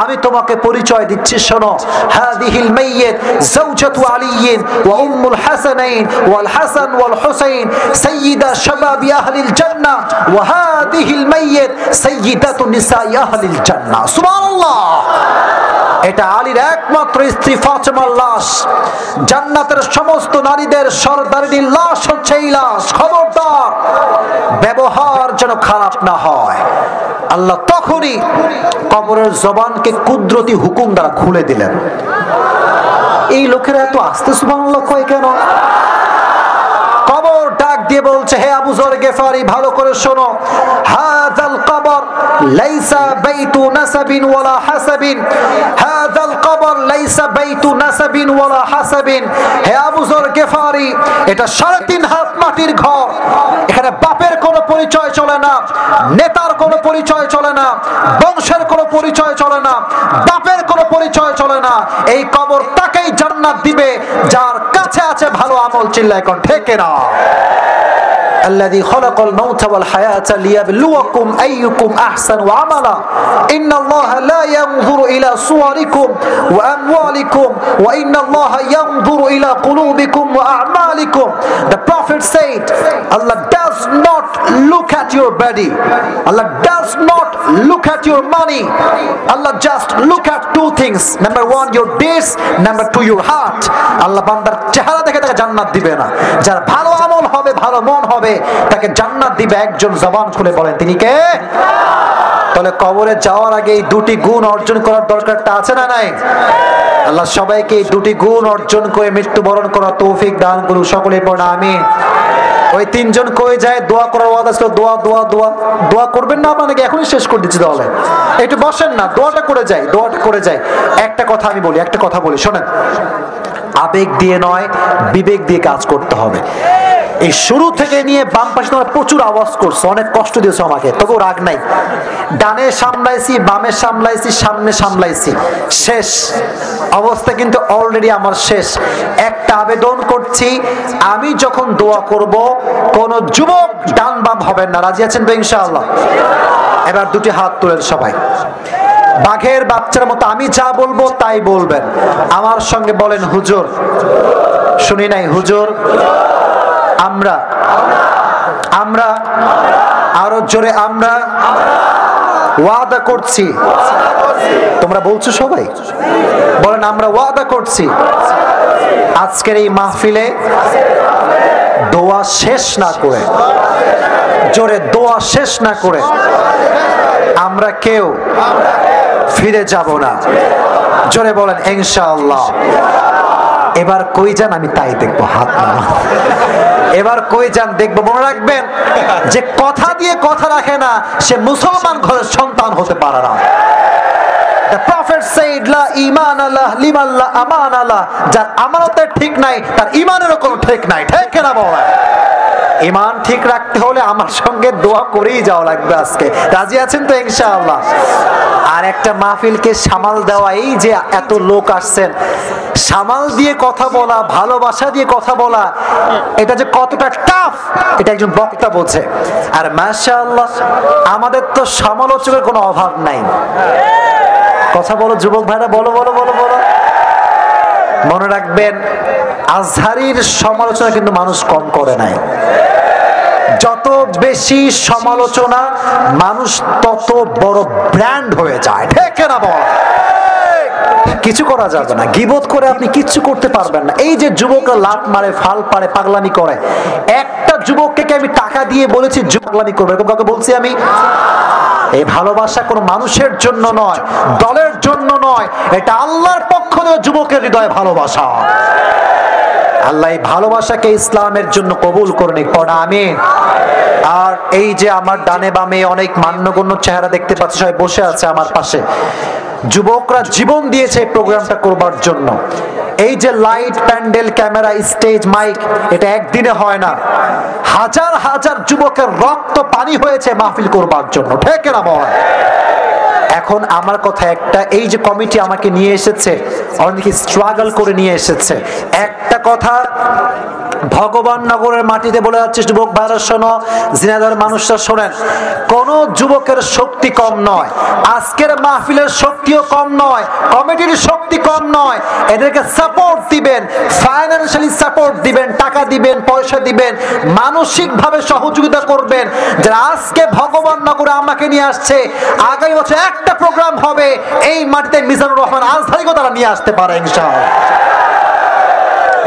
আমি তোমাকে পরিচয় দিচ্ছি, শোনো। হাদিহিল মাইয়িত যাওজাতু আলিয়্যিন ওয়া উম্মুল হাসানাইন ওয়াল হাসান ওয়াল হুসাইন সাইয়্যিদা শাবাবি আহলিল জান্নাহ ওয়া হাদিহিল মাইয়িত সাইয়্যিদাতু নিসাই আহলিল জান্নাহ। সুবহানাল্লাহ। এটা আলীর একমাত্র স্ত্রী ফাতেমার লাশ। জান্নাতের সমস্ত নারীদের সরদারিনীর লাশ হচ্ছে এই লাশ। খবরদার, ব্যবহার যেন খারাপ না হয়। আল্লাহ তখনই কবরের জবানকে কুদরতি হুকুম দ্বারা খুলে দিলেন। এই লোকেরা এত আস্তে সুবহানাল্লাহ কয় কেন? কবর ডাক দিয়ে বলছে, হে আবু যর গিফারি ভালো করে শোনো, হাযাল কবর লাইসা বাইতু নাসাবিন ওয়ালা হাসাবিন, হাযাল কবর লাইসা বাইতু নাসাবিন ওয়ালা হাসাবিন। হে আবু যর গিফারি, এটা 3.5 হাত মাটির ঘর। এখানে বাপের কোনো পরিচয় চলে না, নেতার কোনো পরিচয় চলে না, বংশের কোনো পরিচয় চলে না, বাপের কোনো পরিচয় চলে না। এই কবর তাকেই জান্নাত দিবে যার কাছে আছে ভালো আমল। চিল্লায় কোন ঠিক না? الذي خلق الموت والحياة ليبلوكم أيكم أحسن عملا إن الله لا ينظر إلى صوركم وأموالكم وإن الله ينظر إلى قلوبكم وأعمالكم. The Prophet said, Allah does not look at your body, Allah does not look at your money, Allah just look at two things. Number one, your deeds. Number two, your heart. Allah বান্দার চেহারা দেখে তাকে জান্নাত দিবে না। যার ভালো আমল হবে, ভালো মন হবে, তাকে জান্নাত দিবে। একজন জবান খুলে বলেন তিনি কে? তাহলে কবরে যাওয়ার আগে এই দুটি গুণ অর্জন করার দরকারটা আছে না নাই? আল্লাহ সবাইকে এই দুটি গুণ অর্জন করে মৃত্যুবরণ করার তৌফিক দান করুন। সকলে পড়া আমিন। ওই তিনজন কই যায় দোয়া করার ওয়াদা ছিল, দোয়া দোয়া দোয়া দোয়া করবেন না আপনাকে? এখনই শেষ করে দিচ্ছি। তাহলে একটু বসেন না, দোয়াটা করে যাই, দোয়াটা করে যাই। একটা কথা আমি বলি, একটা কথা বলি, শোনেন। আবেগ দিয়ে নয়, বিবেক দিয়ে কাজ করতে হবে। এই শুরু থেকে নিয়ে বাম পাশে তোমরা প্রচুর আওয়াজ করছো, অনেক কষ্ট দিয়েছো আমাকে, তবুও রাগ নাই। ডানে সামলাইছি, বামে সামলাইছি, সামনে সামলাইছি, শেষ অবস্থা কিন্তু অলরেডি আমার শেষ। একটা আবেদন করছি, আমি যখন দোয়া করব কোন যুবক ডান বাম হবেন না। রাজি আছেন তো ইনশাআল্লাহ? এবার দুটি হাত তোলেন সবাই, বাঘের বাচ্চার মতো আমি যা বলবো তাই বলবেন। আমার সঙ্গে বলেন, হুজুর। শুনি নাই, হুজুর। আমরা, আমরা, আরো জোরে, আমরা ওয়াদা করছি। তোমরা বলছো সবাই? বলেন, আমরা ওয়াদা করছি আজকের এই মাহফিলে দোয়া শেষ না করে, জোরে দোয়া শেষ না করে আমরা কেউ ফিরে যাব না। জোরে বলেন ইনশাআল্লাহ। এবার কই যান আমি তাই দেখবো, হাত নামা। এবার কই যান দেখবো। মনে রাখবেন যে কথা দিয়ে কথা রাখে না সে মুসলমান ঘরের সন্তান হতে পারে না। The Prophet said la iman Allah liman la aman Allah, যার আমানতের ঠিক নাই তার ঈমানেরও কোনো ঠিক নাই, ঠিক কিনা বলেন? ঈমান ঠিক রাখতে হলে আমার সঙ্গে দোয়া করেই যাওয়া লাগবে আজকে। রাজি আছেন তো ইনশাআল্লাহ? আর একটা মাহফিলকে সামাল দেওয়া, এই যে এত লোক আসছেন, সামাল দিয়ে কথা বলা, ভালোবাসা দিয়ে কথা বলা, এটা যে কতটা টাফ এটা একজন বক্তা বোঝে। আর মাশাআল্লাহ আমাদের তো সমালোচকের কোনো অভাব নাই। কথা বলো যুবক ভাইরা, বলো বলো বলো বলো। মনে রাখবেন আজহারীর সমালোচনা কিন্তু মানুষ কম করে নাই। যত বেশি সমালোচনা মানুষ তত বড় ব্র্যান্ড হয়ে যায়, ঠিক না বল? কিছু করা যাবে না, গীবত করে আপনি কিচ্ছু করতে পারবেন না। এই যে যুবকরা লাত মারে, ফাল পারে, পাগলামি করে, একটা যুবককে আমি টাকা দিয়ে বলেছি পাগলামি করবে, এরকম কাউকে বলছি আমি? এই ভালোবাসা কোনো মানুষের জন্য নয়, দলের জন্য নয়, এটা আল্লাহর পক্ষ থেকে যুবকের হৃদয়ে ভালোবাসা। আল্লাহ এই ভালোবাসাকে ইসলামের জন্য কবুল করে নিক, পড়া আমিন। আর এই যে আমার ডানে বামে অনেক মান্যগণ্য চেহারা দেখতে পাচ্ছি, সবাই বসে আছে আমার পাশে। যুবকরা জীবন দিয়েছে এই প্রোগ্রামটা করবার জন্য। এই যে light, pandal, camera, stage, mic, এটা একদিনে হয় না। হাজার হাজার যুবকের রক্ত পানি হয়েছে মাহফিল করবার জন্য, ঠিক না বল? এখন আমার কথা একটা, এই যে কমিটি আমাকে নিয়ে এসেছে, অনেকে স্ট্রাগল করে নিয়ে এসেছে। একটা কথা ভগবান নগরের মাটিতে বলে যাচ্ছে, যুবক ভাইরা শোনো, জিনাদার মানুষরা শোনেন, কোন যুবকের শক্তি কম নয়, আজকের মাহফিলের শক্তিও কম নয়, কমিটির শক্তি কম নয়। এদেরকে সাপোর্ট দিবেন, ফাইন্যান্সিয়ালি সাপোর্ট দিবেন, টাকা দিবেন, পয়সা দিবেন, মানসিক ভাবে সহযোগিতা করবেন। যারা আজকে ভগবান নগরে আমাকে নিয়ে আসছে, আগামী বছর একটা প্রোগ্রাম হবে এই মাটিতে মিজানুর রহমান আজহারীকে তারা নিয়ে আসতে পারে ইনশাআল্লাহ।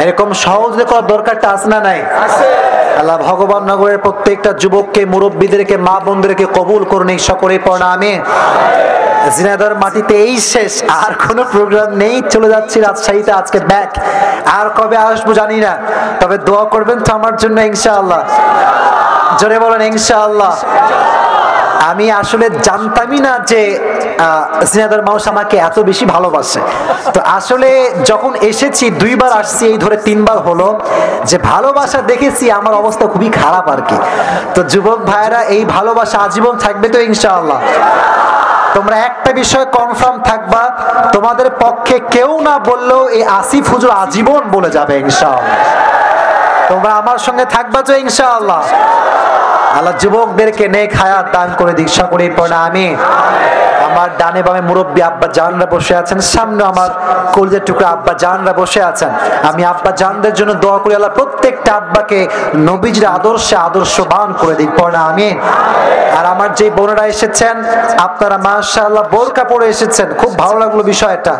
এরকম সহযোগিতা করার দরকারটা আছে না নাই? আল্লাহ ভগবান নগরের প্রত্যেকটা যুবককে, মুরব্বীদেরকে, মা বোনদেরকে কবুল করুন, সকলেই পড়া আমিন। জিনাদার মাটিতে এই শেষ, আর কোনো প্রোগ্রাম নেই, চলে যাচ্ছি রাজশাহীতে আজকে ব্যাক। আর কবে আসবো জানি না, তবে দোয়া করবেন তো আমার জন্য ইনশাআল্লাহ। জোরে বলেন ইনশাআল্লাহ। আমি আসলে জানতামই না যে জিনাদার মানুষ আমাকে এত বেশি ভালোবাসে। তো আসলে যখন এসেছি, 2 বার আসছি, এই ধরে 3 বার হলো, যে ভালোবাসা দেখেছি আমার অবস্থা খুবই খারাপ আর কি। তো যুবক ভাইরা, এই ভালোবাসা আজীবন থাকবে তো ইনশাআল্লাহ? তোমরা একটা বিষয় কনফার্ম থাকবা, তোমাদের পক্ষে কেউ না বললেও এই আসিফ হুজুর আজীবন বলে যাবে ইনশাআল্লাহ। তোমরা আমার সঙ্গে থাকবা তো ইনশাআল্লাহ? আল্লাহ যুবকদেরকে নেক হায়াত দান করে দিক, সকলেই পড়া আমিন। আমার ডানে বামে মুরব্বী আব্বা জানরা বসে আছেন, সামনে আমার কলিজার টুকরা আব্বা জানরা বসে আছেন। আমি আব্বা জানদের জন্য দোয়া করি, আল্লাহ প্রত্যেকটা আব্বাকে নবীজির আদর্শে আদর্শবান করে দিক, পড়া আমিন। আর আমার যে বোনেরা এসেছেন, আপনারা মাশাআল্লাহ বোরকা পরে এসেছেন, খুব ভালো লাগলো বিষয়টা।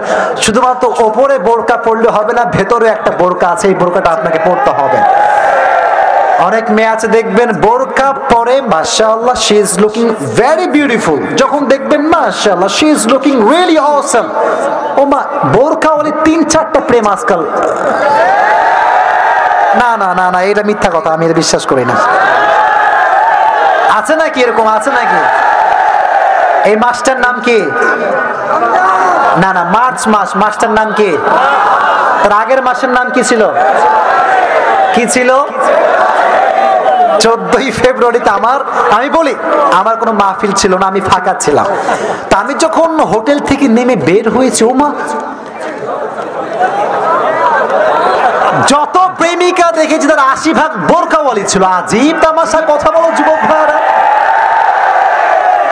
শুধুমাত্র ওপরে বোরকা পরলে হবে না, ভেতরে একটা বোরকা আছে, এই বোরকাটা আপনাকে পরতে হবে। অনেক মেয়ে আছে দেখবেন বোরকা পরে, মাশাআল্লাহ she is looking very beautiful, যখন দেখবেন মাশাআল্লাহ she is looking really awesome. ও মা, বোরকা ওলি 3-4টা প্রেম আজকাল। না না না না, এটা মিথ্যা কথা, আমি এটা বিশ্বাস করি না। আছে নাকি এরকম? আছে নাকি? এই মাসটার নাম কি? না না, মার্চ মাস, মাসটার নাম কি? তার আগের মাসের নাম কি ছিল? কি ছিল? 14ই ফেব্রুয়ারিতে আমি বলি, আমার কোনো মাহফিল ছিল না, আমি ফাঁকা ছিলাম। তা আমি যখন হোটেল থেকে নেমে বের হয়েছি, ও মা, যত প্রেমিকা দেখেছি তার 80% বোরকাওয়ালি ছিল। আজীব তামাশা কথা বলো যুবক ভাইরা।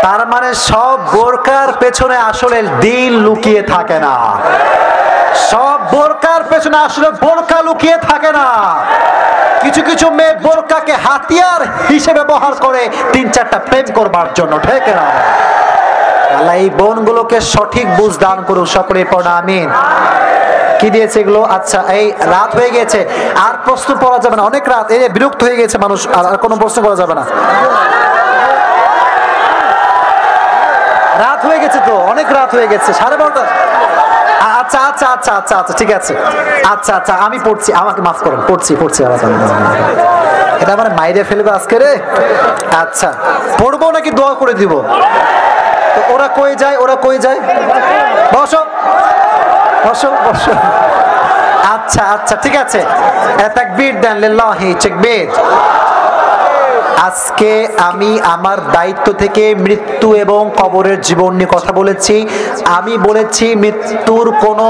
তার মানে সব বোরকার পেছনে আসলে দিল লুকিয়ে থাকে না, সব বোরকার পেছনে আসলে বোরকা লুকিয়ে থাকে না। কিছু কিছু মেয়ে বোরকাকে হাতিয়ার হিসেবে ব্যবহার করে 3-4টা প্রেম করবার জন্য, ঠিক না? আল্লাহ এই বোনগুলোকে সঠিক বুঝ দান করুক, সকলে পড়া আমিন। কি দিয়েছে এগুলো? আচ্ছা, এই রাত হয়ে গেছে, আর প্রশ্ন পড়া যাবে না, অনেক রাত, এই বিরক্ত হয়ে গেছে মানুষ, আর কোনো প্রশ্ন করা যাবে না। রাত হয়ে গেছে তো, অনেক রাত হয়ে গেছে, 12:30। আচ্ছা আচ্ছা, আচ্ছা আচ্ছা আচ্ছা ঠিক আছে, আচ্ছা আচ্ছা আমি পড়ছি, আমাকে মাফ করুন, পড়ছি এটা আমার মাইরে ফেলবে আজকে রে। আচ্ছা পড়বো নাকি দোয়া করে দিব? তো ওরা কই যায়, বসো বসো বসো। আচ্ছা আচ্ছা ঠিক আছে, তাকবীর দেন, লিল্লাহি তাকবীর। আজকে আমি আমার দায়িত্ব থেকে মৃত্যু এবং কবরের জীবন নিয়ে কথা বলেছি। আমি বলেছি মৃত্যুর কোনো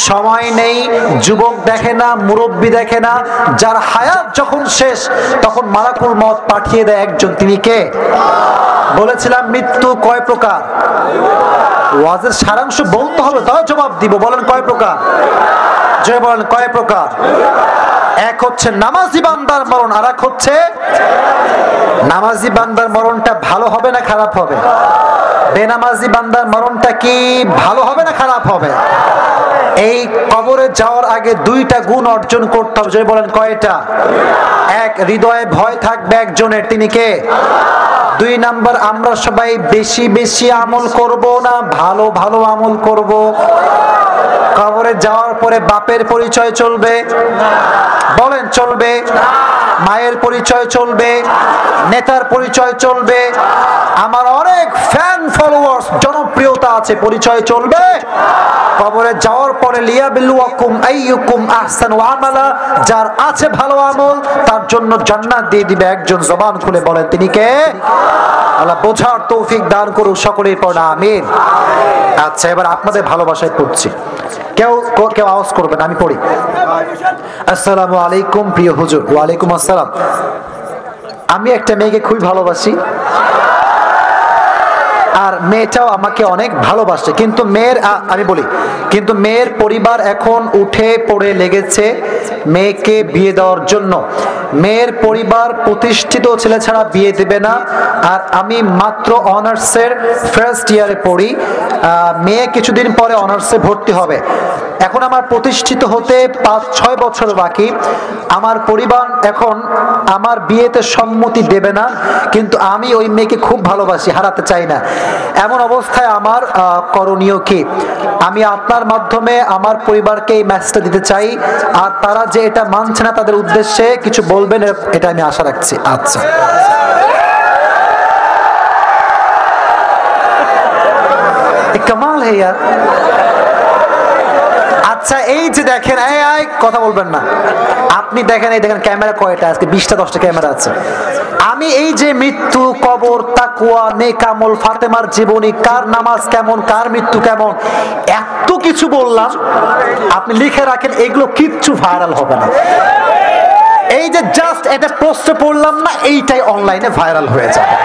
সময় নেই, যুবক দেখে না, মুরব্বী দেখে না, যার হায়াত যখন শেষ তখন মালাকুল মউত পাঠিয়ে দেয় একজন, তিনি কে? বলেছিলাম মৃত্যু কয় প্রকার? ওয়াজের সারাংশ বলতে হবে, তাও জবাব দিব। বলেন কয় প্রকার? যে বলেন কয় প্রকার? এক হচ্ছে নামাজি বান্দার মরণ, আর এক হচ্ছে নামাজি বান্দার মরণটা ভালো হবে না খারাপ হবে? বেনামাজি বান্দার মরণটা কি ভালো হবে না খারাপ হবে? এই কবরে যাওয়ার আগে দুইটা গুণ অর্জন করতে হবে। যে বলেন কয়টা? এক, হৃদয়ে ভয় থাকবে একজনের, তিনি কে? দুই নাম্বার, আমরা সবাই বেশি বেশি আমল করব না ভালো ভালো আমল করব? কবরে যাওয়ার পরে বাপের পরিচয় চলবে? বলেন চলবে? মায়ের পরিচয় চলবে? নেতার পরিচয় চলবে? আমার অনেক ফ্যান ফলোয়ার্স, জনপ্রিয়তা আছে, পরিচয় চলবে? কবরে যাওয়ার পরে লিয়াবিলুয়াকুম আইয়ুকুম আহসানু আমালা, যার আছে ভালো আমল তার জন্য জান্নাত দিয়ে দিবে একজন। জবান খুলে বলেন তিনি কে? আল্লাহ বোঝার তৌফিক দান করুক সকলের পর আমিন। আচ্ছা এবার আপনাদের ভালোবাসায় পড়ছি, কেউ কেউ আওয়াজ করবেন, আমি পড়ি। আসসালামু আলাইকুম প্রিয় হুজুর। ওয়ালাইকুম আসসালাম। আমি একটা মেয়েকে খুবই ভালোবাসি, আর মেয়েটাও আমাকে অনেক ভালোবাসে, কিন্তু আমি বলি, কিন্তু মেয়ের পরিবার এখন উঠে পড়ে লেগেছে মেয়েকে বিয়ে দেওয়ার জন্য। মেয়ের পরিবার প্রতিষ্ঠিত ছেলে ছাড়া বিয়ে দেবে না, আর আমি মাত্র অনার্সের ফার্স্ট ইয়ারে পড়ি। মেয়ে কিছুদিন পরে অনার্সে ভর্তি হবে। এখন আমার প্রতিষ্ঠিত হতে 5-6 বছর বাকি। আমার পরিবার এখন আমার বিয়েতে সম্মতি দেবে না, কিন্তু আমি ওই মেয়েকে খুব ভালোবাসি, হারাতে চাই না। এমন অবস্থায় আমার করণীয় কি? আমি আপনার মাধ্যমে আমার পরিবারকে এই মেসেজটা দিতে চাই, আর তারা যে এটা মানছে না তাদের উদ্দেশ্যে কিছু বলবেন, এটা আমি আশা রাখছি। আচ্ছা কামাল হেয়ার। আচ্ছা এই যে দেখেন, কথা বলবেন না আপনি, দেখেন এই দেখেন ক্যামেরা কয়টা? আজকে 20টা-10টা ক্যামেরা আছে। আমি এই যে মৃত্যু, কবর, তাকওয়া, নেক আমল, ফাতেমার জীবনী, কার নামাজ কেমন, কার মৃত্যু কেমন, এত কিছু বললাম, আপনি লিখে রাখেন, এগুলো কিচ্ছু ভাইরাল হবে না। এই যে জাস্ট এটা পোস্টে পড়লাম না, এইটাই অনলাইনে ভাইরাল হয়ে যাবে।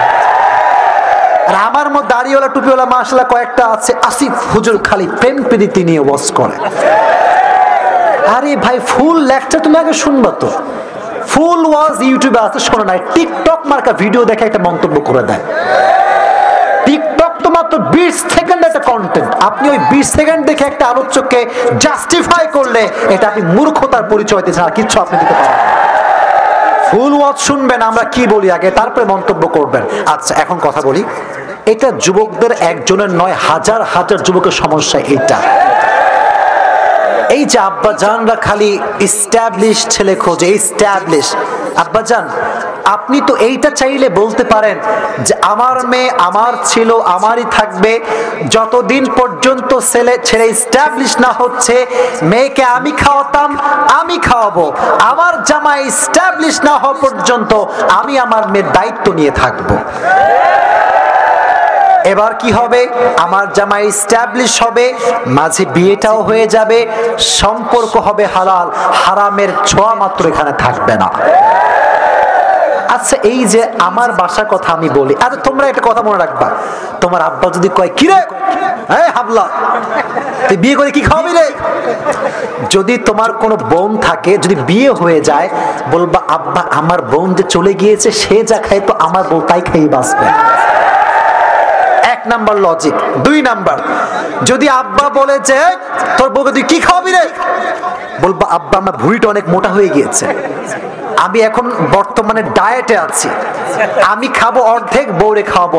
আর আমার মধ্যে দাড়িওয়ালা টুপিওয়ালা মাশাআল্লাহ কয়েকটা আছে, আসিফ হুজুর খালি প্রেম প্রীতি নিয়ে ওয়াজ করে। আরে ভাই ফুল লেকচার তুমি আগে শুনবা তো, ফুল ওয়াজ ইউটিউবে আছে, শোনো না। টিকটক মার্কা ভিডিও দেখে একটা মন্তব্য করে দেয়। টিকটক তো মাত্র 20 সেকেন্ড একটা কন্টেন্ট, আপনি ওই 20 সেকেন্ড দেখে একটা আলোচককে জাস্টিফাই করলে এটা আপনি মূর্খতার পরিচয় দিচ্ছেন, আর কিচ্ছু আপনি দিতে পারেন। ফুল ওয়াজ শুনবেন আমরা কি বলি আগে, তারপরে মন্তব্য করবেন। আচ্ছা এখন কথা বলি, এটা যুবকদের একজনের নয়, হাজার হাজার যুবকের সমস্যা এটা। এই যে আব্বাজানরা খালি এস্টাবলিশ ছেলে খোঁজে, এস্টাবলিশ। আব্বাজান আপনি তো এইটা চাইলে বলতে পারেন যে আমার মেয়ে আমার ছিল, আমারই থাকবে, যতদিন পর্যন্ত ছেলে এস্টাবলিশ না হচ্ছে মেয়েকে আমি খাওয়াতাম, আমি খাওয়াবো, আমার জামাই এস্টাবলিশ না হওয়া পর্যন্ত আমি আমার মেয়ের দায়িত্ব নিয়ে থাকবো। এবার কি হবে? আমার জামাই এস্টাবলিশ হবে, মাঝে বিয়েটাও হয়ে যাবে, সম্পর্ক হবে হালাল, হারামের ছোঁয়া মাত্র এখানে থাকবে না। আচ্ছা এই যে আমার বাসার কথা আমি বলি, আচ্ছা তোমরা একটা কথা মনে রাখবা, তোমার আব্বা যদি কয় কিরে হাবলা তুই বিয়ে করে কি খাওয়াবি রে, যদি তোমার কোনো বোন থাকে, যদি বিয়ে হয়ে যায়, বলবা আব্বা আমার বোন যে চলে গিয়েছে, সে যা খায় তো আমার বউ তাই খেয়ে বাঁচবে। এক নাম্বার লজিক। 2 নাম্বার, যদি আব্বা বলে যে তোর বউকে তুই কি খাওয়াবি রে, বলবা আব্বা আমার ভুঁড়িটা অনেক মোটা হয়ে গিয়েছে, আমি এখন বর্তমানে ডায়েটে আছি, আমি খাবো অর্ধেক, বউরে খাওয়াবো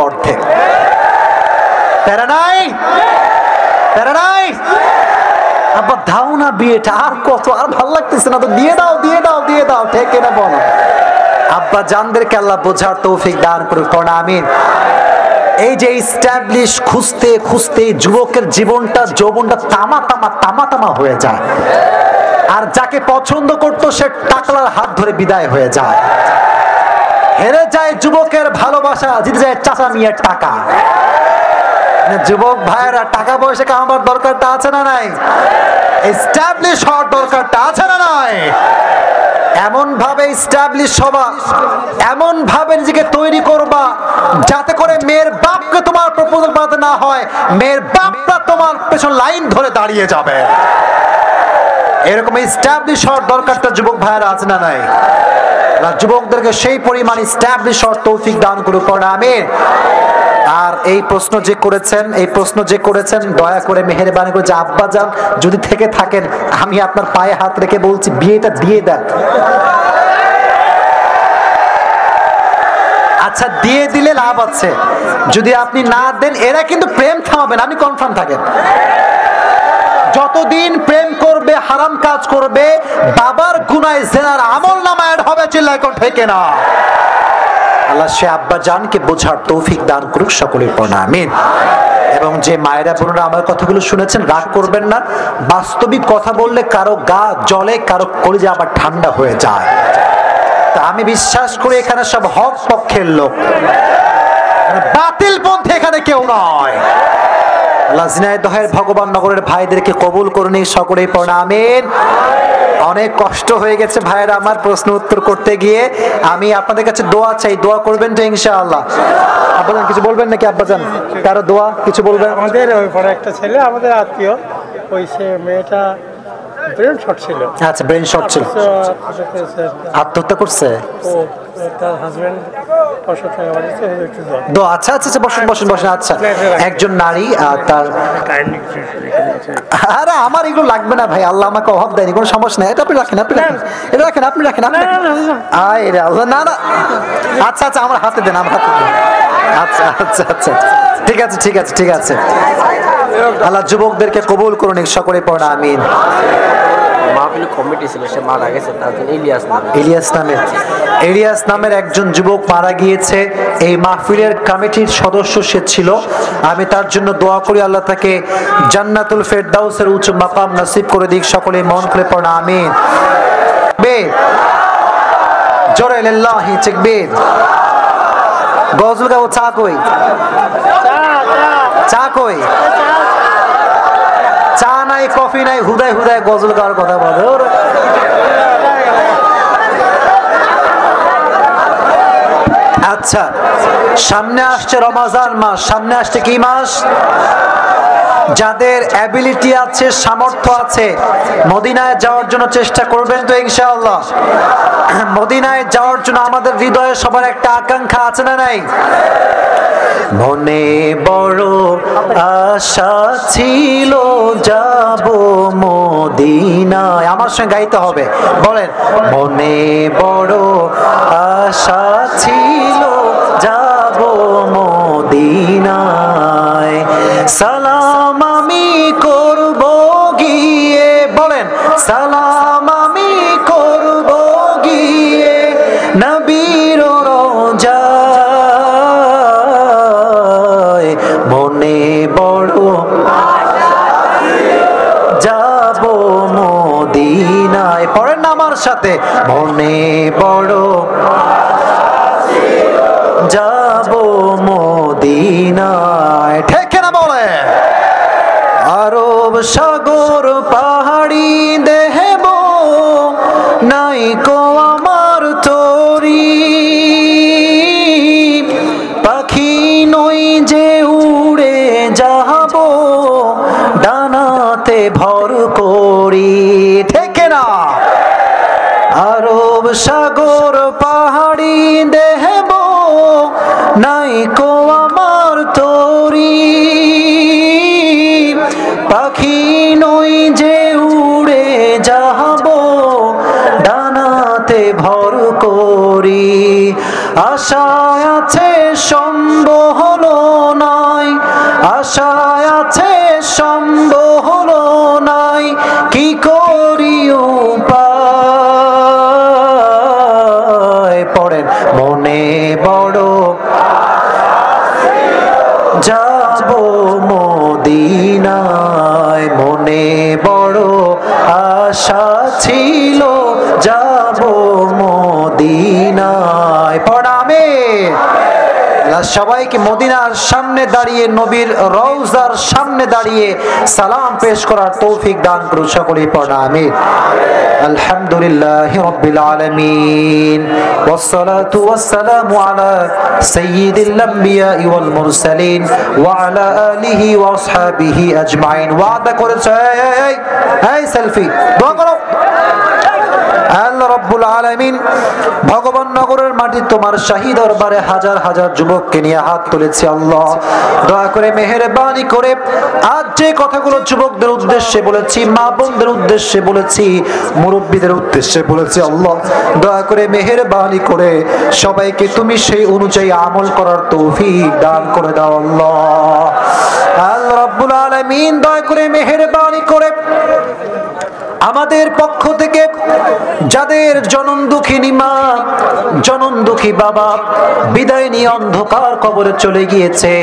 আব্বা দাও না বিয়েটা, আর কত, আর ভালো লাগতেছে না তো, দিয়ে দাও দিয়ে দাও দিয়ে দাও, ঠিক না বলো? আব্বা জানদেরকে আল্লাহ বোঝার তৌফিক দান করুক, পড়া আমিন। এই যে এস্টাবলিশ খুঁজতে খুঁজতে যুবকের জীবনটা, যৌবনটা তামা তামা তামা তামা হয়ে যায়, আর যাকে পছন্দ করতো সে টাকলার হাত ধরে বিদায় হয়ে যায়, হেরে যায় যুবকের ভালোবাসা, জিতে যায় চাচা মিয়ার টাকা। যুবক ভাইয়েরা, টাকা পয়সা কামাবার দরকারটা আছে না নাই? এস্টাবলিশ হওয়ার দরকারটা আছে না নাই? এমন ভাবে এস্টাবলিশ হবা, এমন ভাবে নিজেকে তৈরি করবা যাতে করে মেয়ের বাপকে তোমার প্রপোজাল বানাতে না হয়, মেয়ের বাপটা তোমার পেছন লাইন ধরে দাঁড়িয়ে যাবে। এরকম এস্টাবলিশ হওয়ার দরকারটা যুবক ভাইয়েরা আছে না নাই? যুবকদেরকে সেই পরিমাণ এস্টাবলিশ হওয়ার তৌফিক দান করুক, পড়া আমিন। আর এই প্রশ্ন যে করেছেন দয়া করে মেহেরবানি করে যে আব্বা যান যদি থেকে থাকেন, আমি আপনার পায়ে হাত রেখে বলছি বিয়েটা দিয়ে দেন। আচ্ছা দিয়ে দিলে লাভ আছে, যদি আপনি না দেন এরা কিন্তু প্রেম থামাবেন, আপনি কনফার্ম থাকেন। যতদিন প্রেম করবে, হারাম কাজ করবে, বাবার গুনায় জেনার আমল নামা অ্যাড হবে, চিল্লায় কোন ঠিক না? আল্লাহ সে আব্বা জানকে বোঝার তৌফিক দান করুক, সকলের পড়া আমিন। এবং যে মায়েরা বোনেরা আমার কথাগুলো শুনেছেন, রাগ করবেন না, বাস্তবিক কথা বললে কারো গা জ্বলে, কারো কলিজা আবার ঠান্ডা হয়ে যায়। তা আমি বিশ্বাস করি এখানে সব হক পক্ষের লোক, বাতিল পন্থী এখানে কেউ নয়। আল্লাহ ঝিনাইদহের ভগবান নগরের ভাইদেরকে কবুল করুন, সকলেই পড়া আমিন। অনেক কষ্ট হয়ে গেছে ভাইয়েরা আমার প্রশ্ন উত্তর করতে গিয়ে, আমি আপনাদের কাছে দোয়া চাই, দোয়া করবেন তো ইনশাআল্লাহ? আব্বাজান কিছু বলবেন নাকি? আব্বাজান কারো দোয়া কিছু বলবেন? আমাদের ওই পরে একটা ছেলে, আমাদের আত্মীয়, ওই সে মেয়েটা ব্রেন শর্ট ছিল। আচ্ছা, ব্রেন শর্ট ছিল, আত্মহত্যা করছে। তার হাজবেন্ড আচ্ছা আচ্ছা আচ্ছা, বসুন বসুন বসুন। আচ্ছা, একজন নারী তার, আরে আমার এগুলো লাগবে না ভাই, আল্লাহ আমাকে অভাব দেয়নি, কোনো সমস্যা নেই। এটা আপনি রাখেন, আপনি রাখেন, এটা রাখেন, আপনি রাখেন, আপনি আরে আল্লাহ, না না, আচ্ছা আচ্ছা আমার হাতে দেন, আমার হাতে দেন। আচ্ছা আচ্ছা আচ্ছা, ঠিক আছে ঠিক আছে ঠিক আছে। আল্লাহ যুবকদেরকে কবুল করুন, সকলে পড়া আমিন। ইলিয়াস নামের একজন যুবক মারা গিয়েছে, এই মাহফিলের কমিটির সদস্য সে ছিল। আমি তার জন্য দোয়া করি আল্লাহ তাকে জান্নাতুল ফেরদাউসের উচ্চ মাকাম নসিব করে দিক, সকলে মন খুলে পড়া আমিন। জোরে লিল্লাহি তাকবীর। গজল গাও, চা কই, চা কই, চা নাই কফি নাই, হুদায় হুদায় গজল গাওয়ার কথা বলে। আচ্ছা, সামনে আসছে রমজান মাস, সামনে আসছে কি মাস? যাদের অ্যাবিলিটি আছে, সামর্থ্য আছে, মদিনায় যাওয়ার জন্য চেষ্টা করবেন তো ইনশাআল্লাহ? মদিনায় যাওয়ার জন্য আমাদের হৃদয়ে সবার একটা আকাঙ্ক্ষা আছে না নাই? মনে বড় আশা ছিল যাব মদিনায়, আমার সঙ্গে গাইতে হবে, বলেন। মনে বড় আশা ছিল যাব মদিনায়, সালাম আমি করব গিয়ে, বলেন সালাম আমি করব গিয়ে নবীর রওজায়, মনে বড় যাব মদিনায়। পড়েন না আমার সাথে, মনে বড় যাব মদিনায়, ঠিক না বলে? আরব সাগর পাহাড়ি দেহব নাই কো আমার তরি, পাখি নই যে উড়ে যাব ডানাতে ভর করি, ঠিক না? আরব সাগর পাহাড়ি দেহব নাই কো আমার তরি, পাখি নই যে উড়ে যাব ডানাতে ভর করি, আশায় আছে সম্বল নাই, আশায় আছে সম্বল নাই, ছিল যাব মদিনায়। পড়ামে সবাইকে মদিনার সামনে দাঁড়িয়ে, নবীর রওজার সামনে দাঁড়িয়ে সালাম পেশ করার তৌফিক দান করুন সকলে। পড়া আমিন। আলহামদুলিল্লাহি রাব্বিল আলামিন ওয়াসসালাতু ওয়াসসালামু আলা সাইয়্যিদিল আমবিয়া ওয়াল মুরসালিন ওয়া আলা আলিহি ওয়া আসহাবিহি আজমাইন। ওয়াদা করেছে এই সেলফি দোয়া করো। আল্লাহ রাব্বুল আলামিন ভগবান নগরের মাটি তোমার শাহী দরবারে হাজার হাজার যুবককে নিয়ে হাত তুলেছি আল্লাহ, দয়া করে মেহেরবানি করে আজ যে কথাগুলো যুবকদের উদ্দেশ্যে বলেছি, মা বোনদের উদ্দেশ্যে বলেছি, মুরব্বীদের উদ্দেশ্যে বলেছি আল্লাহ, দয়া করে মেহেরবানি করে সবাইকে তুমি সেই অনুযায়ী আমল করার তৌফিক দান করে দাও আল্লাহ। আল্লাহ রাব্বুল আলামিন দয়া করে মেহেরবানি করে আমাদের পক্ষ থেকে যাদের জনন দুঃখিনী মা, জনন দুঃখী বাবা বিদায় নিয়ে অন্ধকার কবরে চলে গিয়েছে,